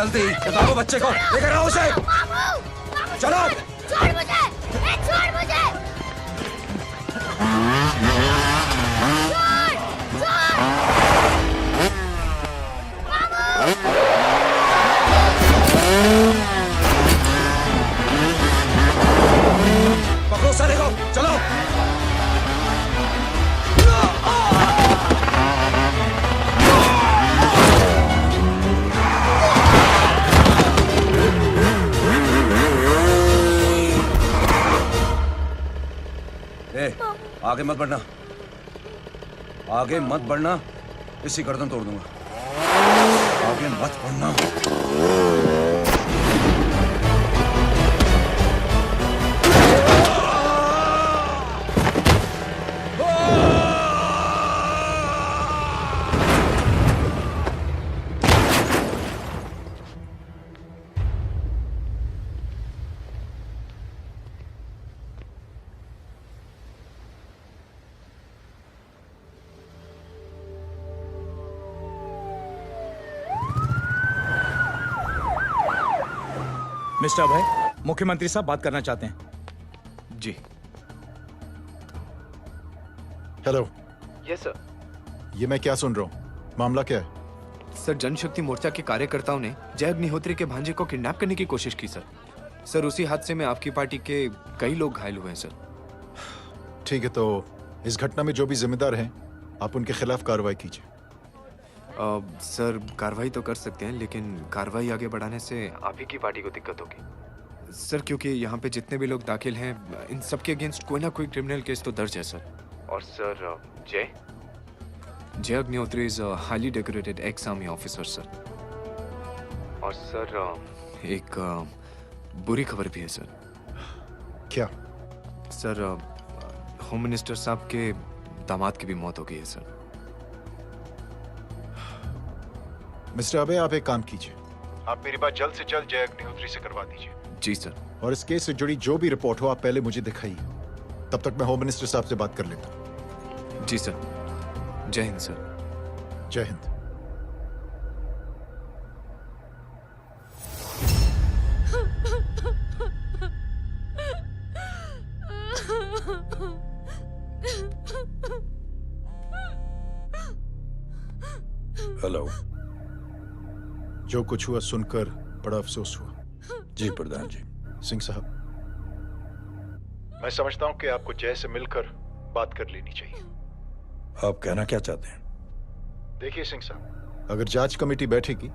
जल्दी, बताओ बच्चे को, लेकर आओ उसे। चलो। छोड़ मुझे, छोड़ मुझे। पकड़ो साले को, चलो। आगे मत बढ़ना, आगे मत बढ़ना, इसी गर्दन तोड़ दूंगा। आगे मत बढ़ना। मिस्टर अभय, मुख्यमंत्री साहब बात करना चाहते हैं। जी। हेलो। Yes sir. ये मैं क्या सुन रहा हूँ? मामला क्या है? सर, जनशक्ति मोर्चा के कार्यकर्ताओं ने जय अग्निहोत्री के भांजे को किडनैप करने की कोशिश की सर। सर, उसी हादसे में आपकी पार्टी के कई लोग घायल हुए हैं सर। ठीक है, तो इस घटना में जो भी जिम्मेदार हैं, आप उनके खिलाफ कार्रवाई कीजिए। सर, कार्रवाई तो कर सकते हैं, लेकिन कार्रवाई आगे बढ़ाने से आप ही की पार्टी को दिक्कत होगी सर, क्योंकि यहाँ पे जितने भी लोग दाखिल हैं, इन सबके अगेंस्ट कोई ना कोई क्रिमिनल केस तो दर्ज है सर। और सर, जय Agnihotri is a highly decorated ex army officer sir. और सर, एक बुरी खबर भी है सर। क्या? सर, होम मिनिस्टर साहब के दामाद की भी मौत हो गई है सर। मिस्टर अबे, आप एक काम कीजिए, आप मेरी बात जल्द से जल्द जय अग्निहोत्री से करवा दीजिए। जी सर। और इस केस से जुड़ी जो भी रिपोर्ट हो, आप पहले मुझे दिखाइए, तब तक मैं होम मिनिस्टर साहब से बात कर लेता हूँ। जी सर। जय हिंद सर। जय हिंद। हेलो। जो कुछ हुआ सुनकर बड़ा अफसोस हुआ। जी प्रधान जी। सिंह साहब, मैं समझता हूं कि आपको जय से मिलकर बात कर लेनी चाहिए। आप कहना क्या चाहते हैं? देखिए सिंह साहब, अगर जांच कमेटी बैठेगी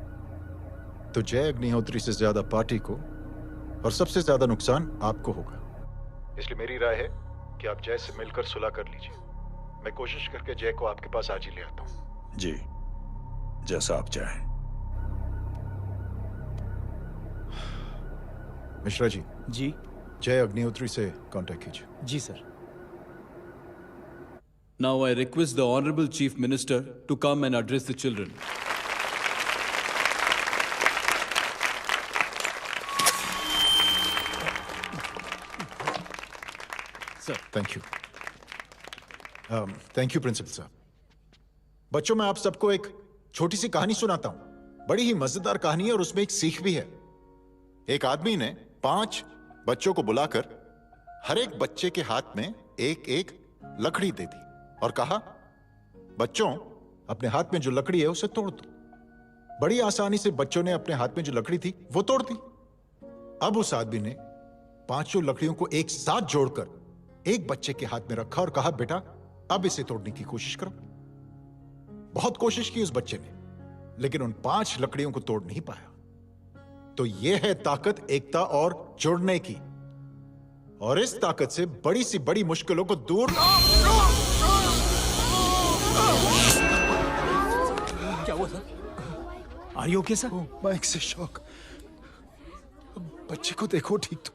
तो जय अग्निहोत्री से ज्यादा पार्टी को और सबसे ज्यादा नुकसान आपको होगा। इसलिए मेरी राय है कि आप जय से मिलकर सुलह कर लीजिए। मैं कोशिश करके जय को आपके पास आज ही ले आता हूं। जी, जैसा आप चाहें। मिश्रा जी। जी। जय अग्निहोत्री से कांटेक्ट कीजिए। जी sir. Now I request the Honorable Chief Minister to come and address the children. Sir, thank you. Thank you, principal साहब। बच्चों, मैं आप सबको एक छोटी सी कहानी सुनाता हूं। बड़ी ही मजेदार कहानी है और उसमें एक सीख भी है। एक आदमी ने 5 बच्चों को बुलाकर हर एक बच्चे के हाथ में एक एक लकड़ी दे दी और कहा, बच्चों, अपने हाथ में जो लकड़ी है उसे तोड़ दो। बड़ी आसानी से बच्चों ने अपने हाथ में जो लकड़ी थी वो तोड़ दी। अब उस आदमी ने 5 लकड़ियों को एक साथ जोड़कर एक बच्चे के हाथ में रखा और कहा, बेटा, अब इसे तोड़ने की कोशिश करो। बहुत कोशिश की उस बच्चे ने, लेकिन उन 5 लकड़ियों को तोड़ नहीं पाया। तो यह है ताकत एकता और जुड़ने की, और इस ताकत से बड़ी सी बड़ी मुश्किलों को दूर। क्या हुआ sir? Are you okay sir? Mike से शॉक। बच्चे को देखो ठीक तो।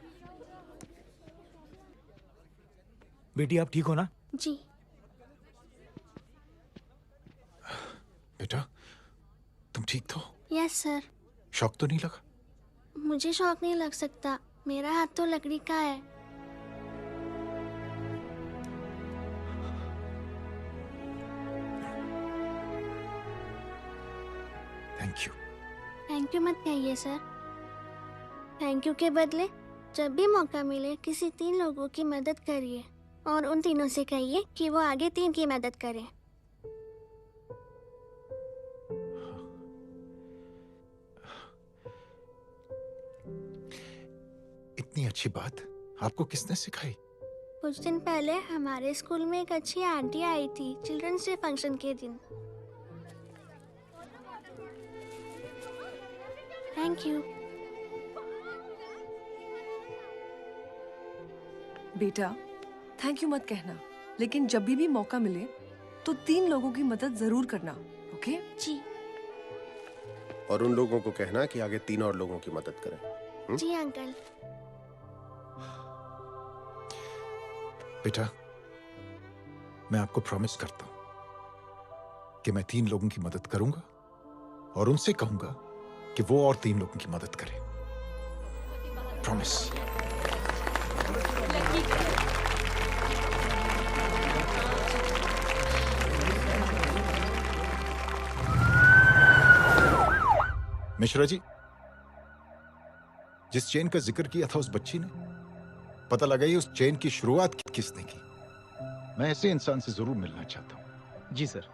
बेटी, आप ठीक हो ना? जी। बेटा, तुम ठीक तो? Yes sir. शॉक तो नहीं लगा? मुझे शौक नहीं लग सकता, मेरा हाथ तो लकड़ी का है। Thank you. थैंक यू मत कहिए सर। थैंक यू के बदले जब भी मौका मिले किसी 3 लोगों की मदद करिए और उन तीनों से कहिए कि वो आगे 3 की मदद करें। इतनी अच्छी बात आपको किसने सिखाई? कुछ दिन पहले हमारे स्कूल में एक अच्छी आंटी आई थी चिल्ड्रंस डे फंक्शन के दिन। Thank you. बेटा थैंक यू मत कहना, लेकिन जब भी मौका मिले तो 3 लोगों की मदद जरूर करना, ओके? जी। और उन लोगों को कहना कि आगे 3 और लोगों की मदद करें। जी अंकल। बेटा, मैं आपको प्रॉमिस करता हूं कि मैं 3 लोगों की मदद करूंगा और उनसे कहूंगा कि वो और 3 लोगों की मदद करें। प्रॉमिस। मिश्रा जी, जिस चेन का जिक्र किया था उस बच्ची ने, पता लगा ये उस चेन की शुरुआत किसने की। मैं ऐसे इंसान से जरूर मिलना चाहता हूं। जी सर।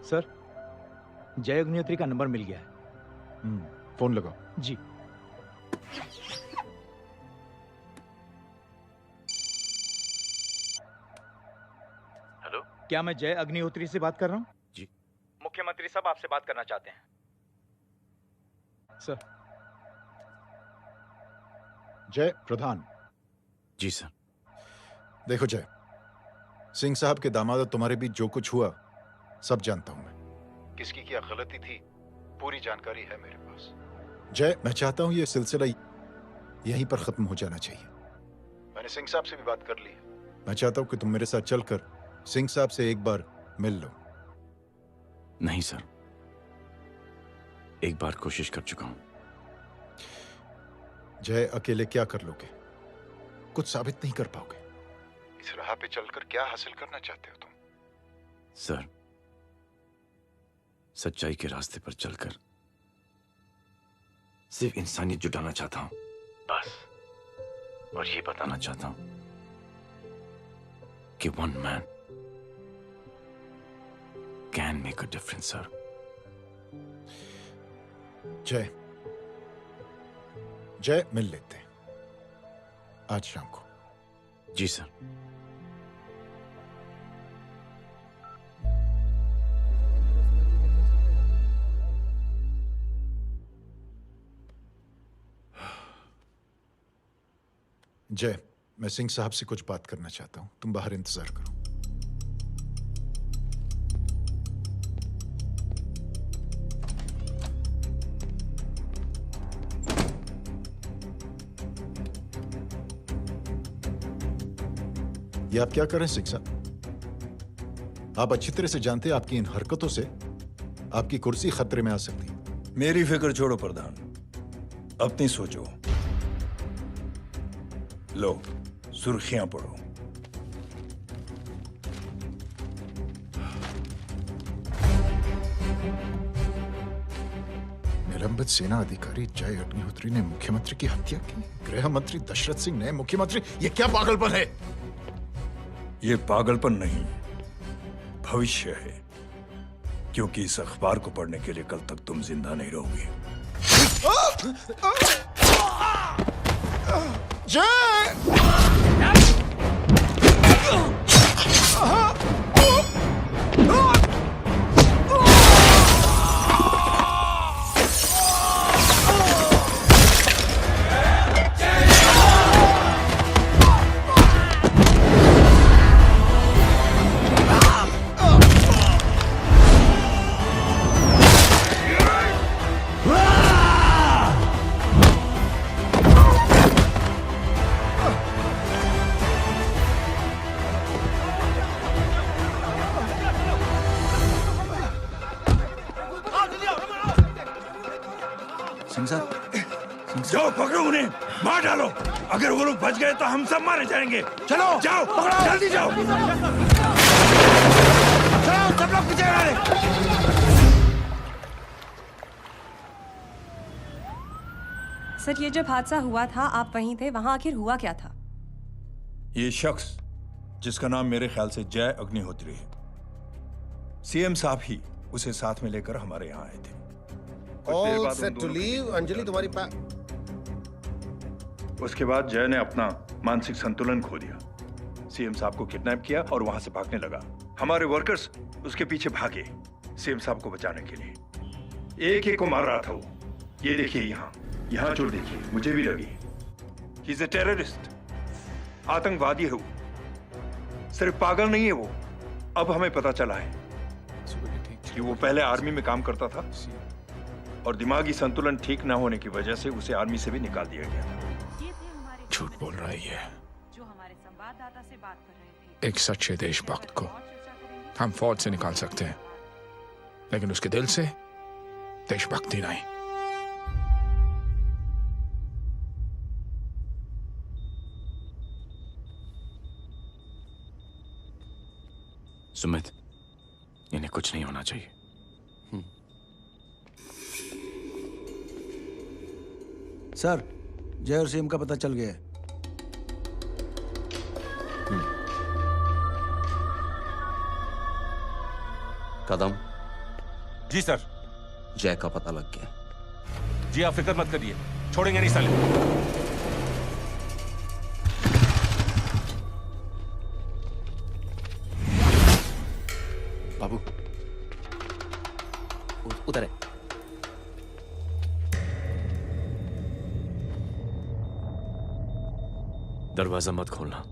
सर, जय अग्निहोत्री का नंबर मिल गया है। फोन लगाओ। जी। हेलो, क्या मैं जय अग्निहोत्री से बात कर रहा हूँ? जी। मुख्यमंत्री साहब आपसे बात करना चाहते हैं सर। जय प्रधान। जी सर। देखो जय, सिंह साहब के दामाद तुम्हारे बीच जो कुछ हुआ सब जानता हूं मैं। किसकी क्या गलती थी पूरी जानकारी है मेरे पास। जय, मैं चाहता हूं ये सिलसिला यहीं पर खत्म हो जाना चाहिए। मैंने सिंह साहब से भी बात कर ली है। मैं चाहता हूं कि तुम मेरे साथ चलकर सिंह साहब से एक बार मिल लो। नहीं सर, एक बार कोशिश कर चुका हूं। जय, अकेले क्या कर लोगे? कुछ साबित नहीं कर पाओगे। इस राह पे चलकर क्या हासिल करना चाहते हो तुम? सर, सच्चाई के रास्ते पर चलकर सिर्फ इंसानियत जुटाना चाहता हूं, बस। और ये बताना चाहता हूं कि one man can make a difference sir. जय, जय, मिल लेते हैं आज शाम को। जी सर। जय, मैं सिंह साहब से कुछ बात करना चाहता हूं। तुम बाहर इंतजार करो। ये आप क्या कर रहे हैं सिंह साहब? आप अच्छी तरह से जानते हैं आपकी इन हरकतों से आपकी कुर्सी खतरे में आ सकती है। मेरी फिक्र छोड़ो प्रधान, अपनी सोचो। लो, सुर्खियां पढ़ो। निलंबित सेना अधिकारी जय अग्निहोत्री ने मुख्यमंत्री की हत्या की। गृह मंत्री दशरथ सिंह ने मुख्यमंत्री, ये क्या पागलपन है? ये पागलपन नहीं, भविष्य है, क्योंकि इस अखबार को पढ़ने के लिए कल तक तुम जिंदा नहीं रहोगे। जाओ पकड़ो उन्हें, मार डालो। अगर वो लोग बच गए तो हम सब मारे जाएंगे। चलो जाओ, जल्दी जाओ। सब लोग पीछे खड़े रहे। सर, ये जब हादसा हुआ था आप वहीं थे, वहां आखिर हुआ क्या था? ये शख्स जिसका नाम मेरे ख्याल से जय अग्निहोत्री है, सीएम साहब ही उसे साथ में लेकर हमारे यहाँ आए थे। All set to leave. Anjali तुम्हारी उसके बाद जय ने अपना मानसिक संतुलन खो दिया, सीएम साहब को किडनैप किया और वहां से भागने लगा। हमारे वर्कर्स उसके पीछे भागे सीएम साहब को बचाने के लिए। एक को मार रहा था वो। ये देखिए यहाँ चोट देखिए, मुझे भी लगी। ही इज अ टेररिस्ट, आतंकवादी है वो, सिर्फ पागल नहीं है वो। अब हमें पता चला है कि वो पहले आर्मी में काम करता था और दिमागी संतुलन ठीक न होने की वजह से उसे आर्मी से भी निकाल दिया गया था। झूठ बोल रहा है जो हमारे संवाददाता से बात कर रहे थे। एक सच्चे देशभक्त को हम फौज से निकाल सकते हैं, लेकिन उसके दिल से देशभक्ति नहीं। सुमित, इन्हें कुछ नहीं होना चाहिए। सर, जय और सीएम का पता चल गया है। कदम। जी सर। जय का पता लग गया। जी आप फिक्र मत करिए, छोड़ेंगे नहीं साले। बाबू उधर है। दरवाजा मत खोलना।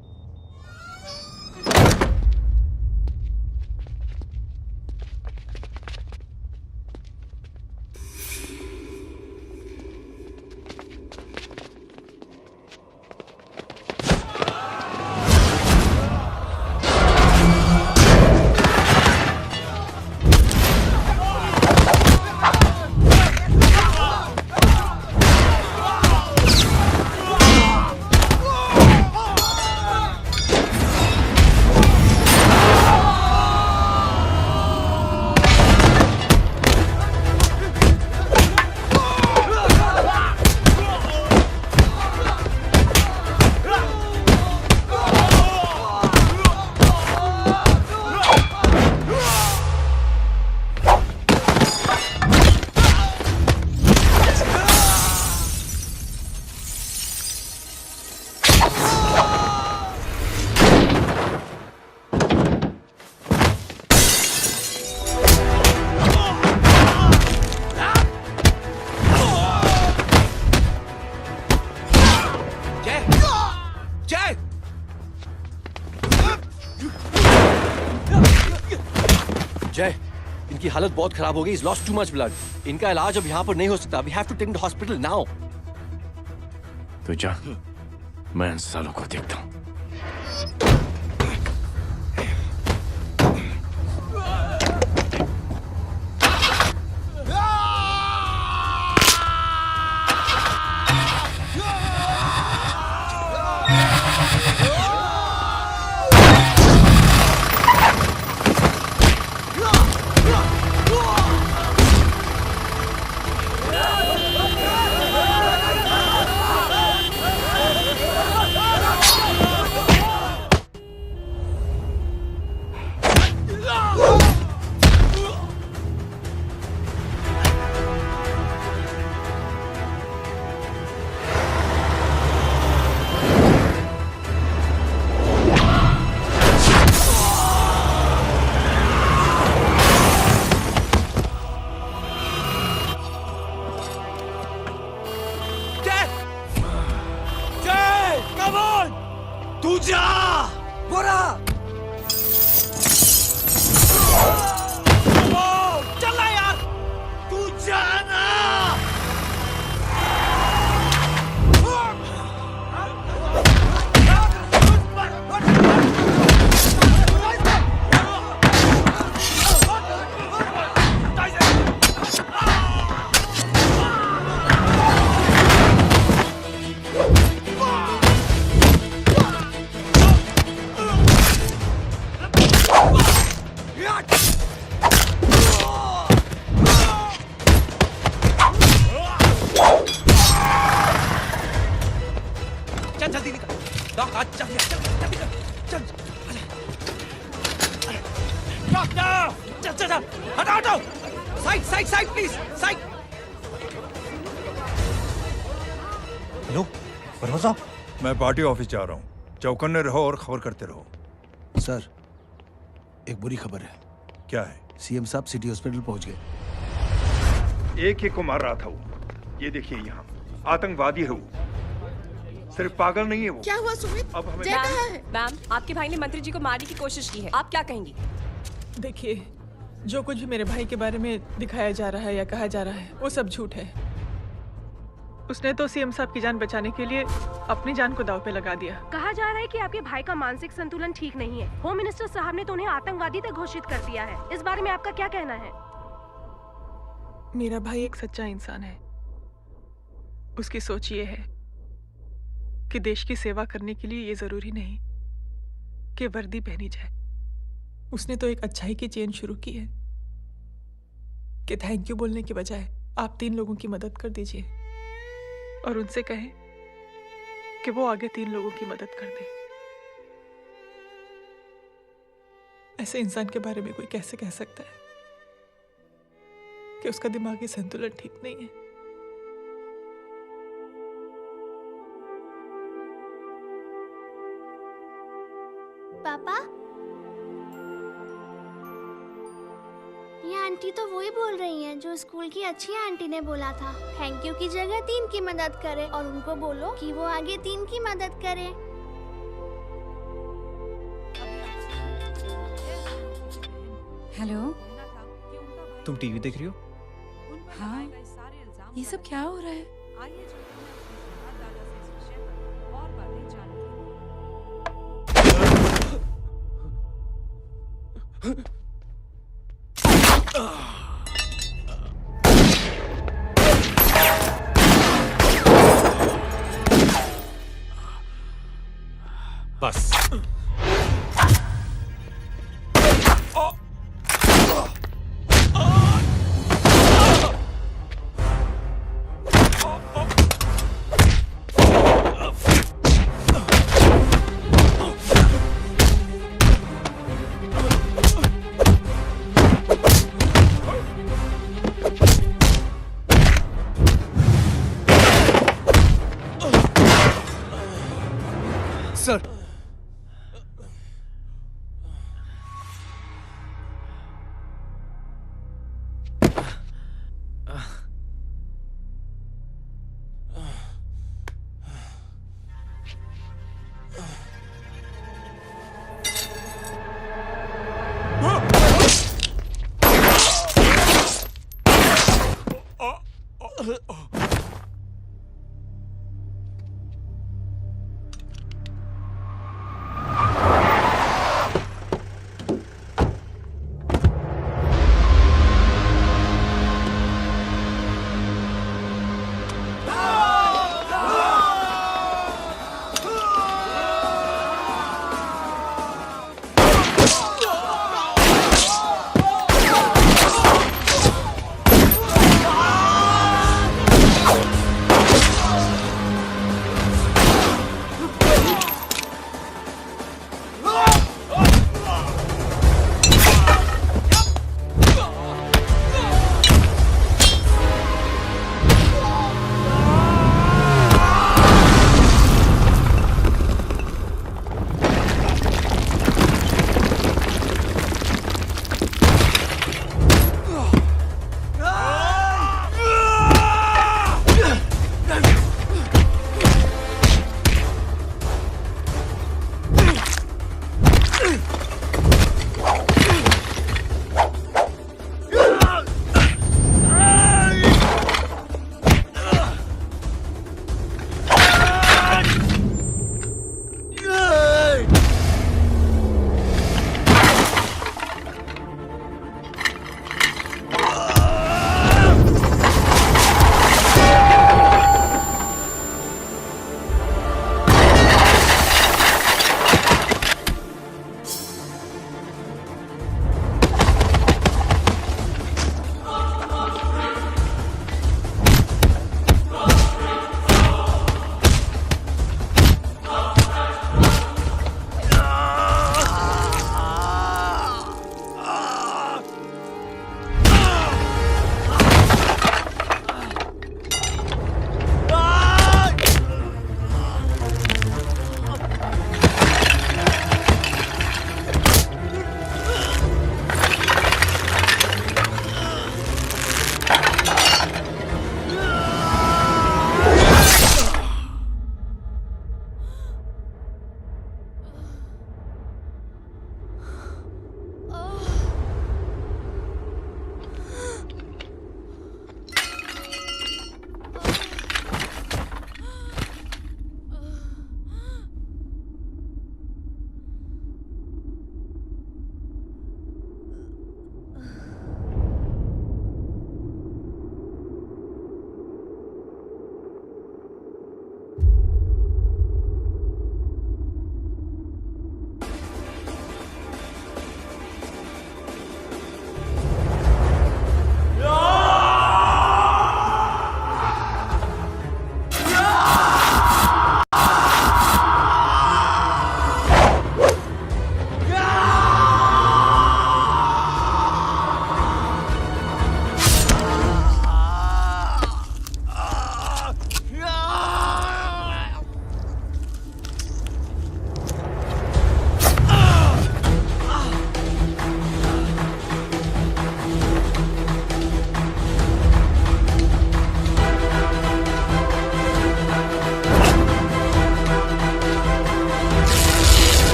जय, इनकी हालत बहुत खराब हो गई। He's lost too much blood. इनका इलाज अब यहाँ पर नहीं हो सकता। We have to take him to hospital now. तो जा, मैं इन सालों को देखता हूँ। जल्दी निकल। डॉक आज जल्दी जल्दी कर, चल डॉक्टर, चल चल चल, हटाओ हटाओ, side side side please, side. Hello Verma साहब, मैं पार्टी ऑफिस जा रहा हूँ। चौकन्ने रहो और खबर करते रहो। सर, एक बुरी खबर है। क्या है? सीएम साहब सिटी हॉस्पिटल पहुंच गए। एक को मार रहा था वो। ये देखिए यहाँ आतंकवादी है वो, सिर्फ पागल नहीं है वो। क्या हुआ सुमित? अब हमें जय कहाँ है? मैम, आपके भाई ने मंत्री जी को मारने की कोशिश की है, आप क्या कहेंगी? देखिए, जो कुछ भी मेरे भाई के बारे में दिखाया जा रहा है या कहा जा रहा है वो सब झूठ है। उसने तो सीएम साहब की जान बचाने के लिए अपनी जान को दांव पे लगा दिया। कहा जा रहा है कि आपके भाई का मानसिक संतुलन ठीक नहीं है। होम मिनिस्टर साहब ने तो उन्हें आतंकवादी तक घोषित कर दिया है। इस बारे में आपका क्या कहना है? मेरा भाई एक सच्चा इंसान है। उसकी सोच ये है कि देश की सेवा करने के लिए ये जरूरी नहीं कि वर्दी पहनी जाए। उसने तो एक अच्छाई की चेन शुरू की है कि थैंक यू बोलने के बजाय आप 3 लोगों की मदद कर दीजिए और उनसे कहें कि वो आगे 3 लोगों की मदद कर दे। ऐसे इंसान के बारे में कोई कैसे कह सकता है कि उसका दिमागी संतुलन ठीक नहीं है? पापा, ये आंटी तो वही बोल रही हैं जो स्कूल की अच्छी आंटी ने बोला था। थैंक यू की जगह 3 की मदद करे और उनको बोलो कि वो आगे 3 की मदद करे। हेलो, तुम टीवी देख रही हो? हाँ, ये सब क्या हो रहा है? बस सर,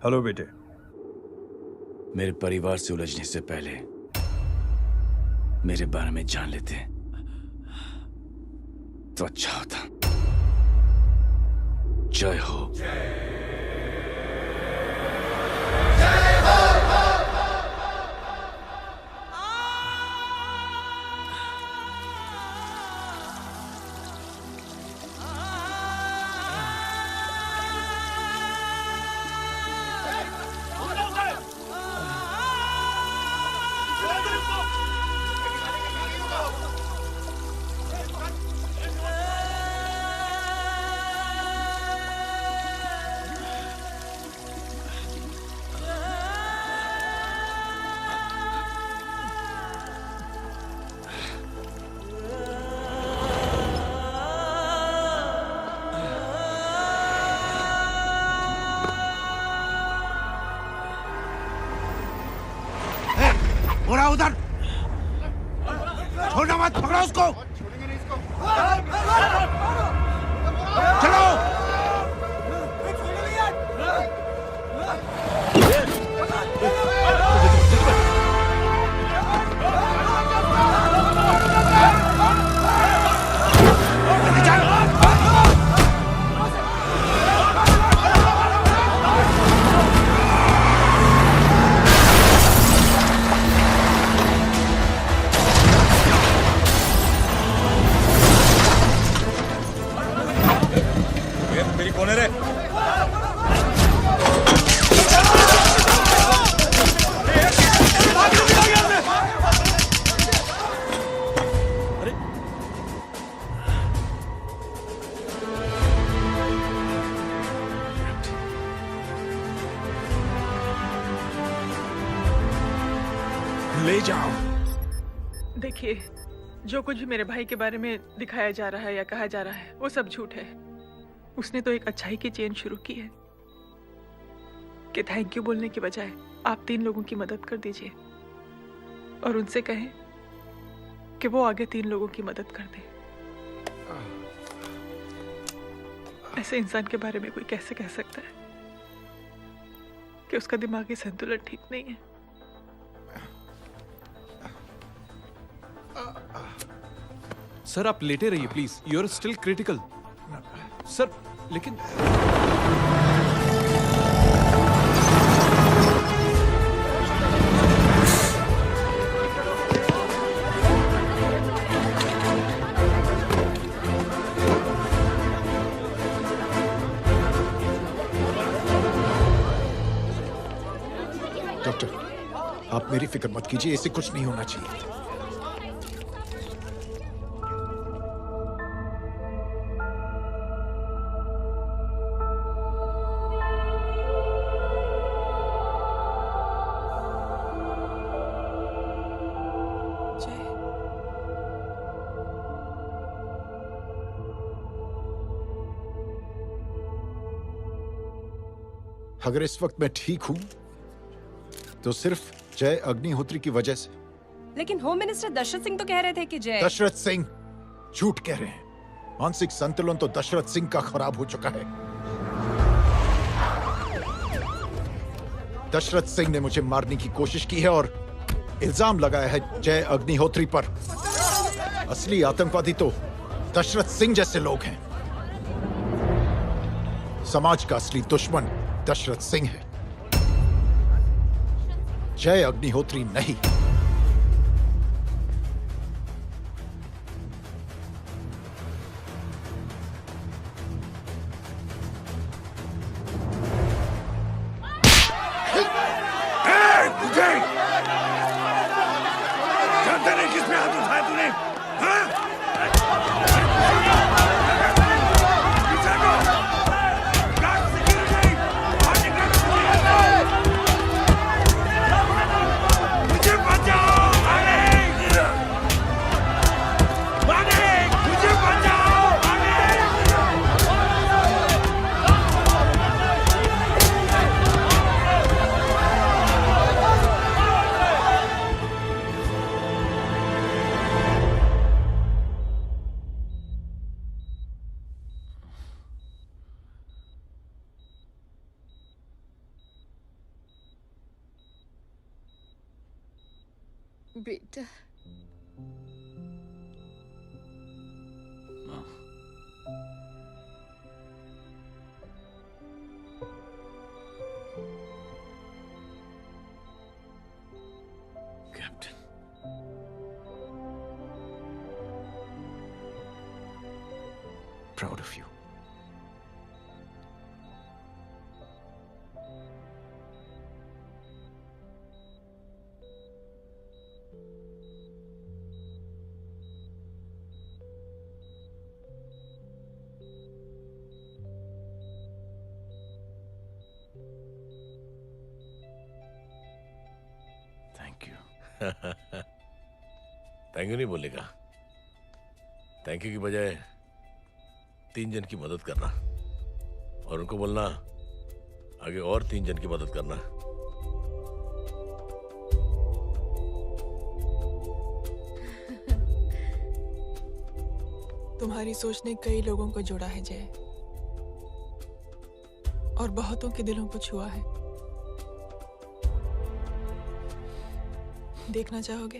हेलो बेटे। मेरे परिवार से उलझने से पहले मेरे बारे में जान लेते तो अच्छा होता। जय हो। उधर छोड़ना मत, पकड़ो उसको। चलो। मेरी कौन है रे? ले जाओ। देखिए, जो कुछ भी मेरे भाई के बारे में दिखाया जा रहा है या कहा जा रहा है वो सब झूठ है। उसने तो एक अच्छाई की चेन शुरू की है कि थैंक यू बोलने की बजाय आप 3 लोगों की मदद कर दीजिए और उनसे कहें कि वो आगे 3 लोगों की मदद कर दे। ऐसे इंसान के बारे में कोई कैसे कह सकता है कि उसका दिमागी संतुलन ठीक नहीं है? सर आप लेटे रहिए please, you are still critical. Sir लेकिन डॉक्टर, आप मेरी फिक्र मत कीजिए, इसे कुछ नहीं होना चाहिए। अगर इस वक्त मैं ठीक हूं तो सिर्फ जय अग्निहोत्री की वजह से। लेकिन होम मिनिस्टर दशरथ सिंह तो कह रहे थे कि जय। दशरथ सिंह झूठ कह रहे हैं। मानसिक संतुलन तो दशरथ सिंह का खराब हो चुका है। दशरथ सिंह ने मुझे मारने की कोशिश की है और इल्जाम लगाया है जय अग्निहोत्री पर। असली आतंकवादी तो दशरथ सिंह जैसे लोग हैं। समाज का असली दुश्मन दशरथ सिंह है, जय अग्निहोत्री नहीं। जानते नहीं किस पे हाथ उठाया तूने? हाँ? बेटा captain, proud of you. Thank you. Thank you नहीं बोलेगा, थैंक यू की बजाय 3 जन की मदद करना और उनको बोलना आगे और 3 जन की मदद करना। तुम्हारी सोच ने कई लोगों को जोड़ा है जय, और बहुतों के दिलों को छुआ है। देखना चाहोगे?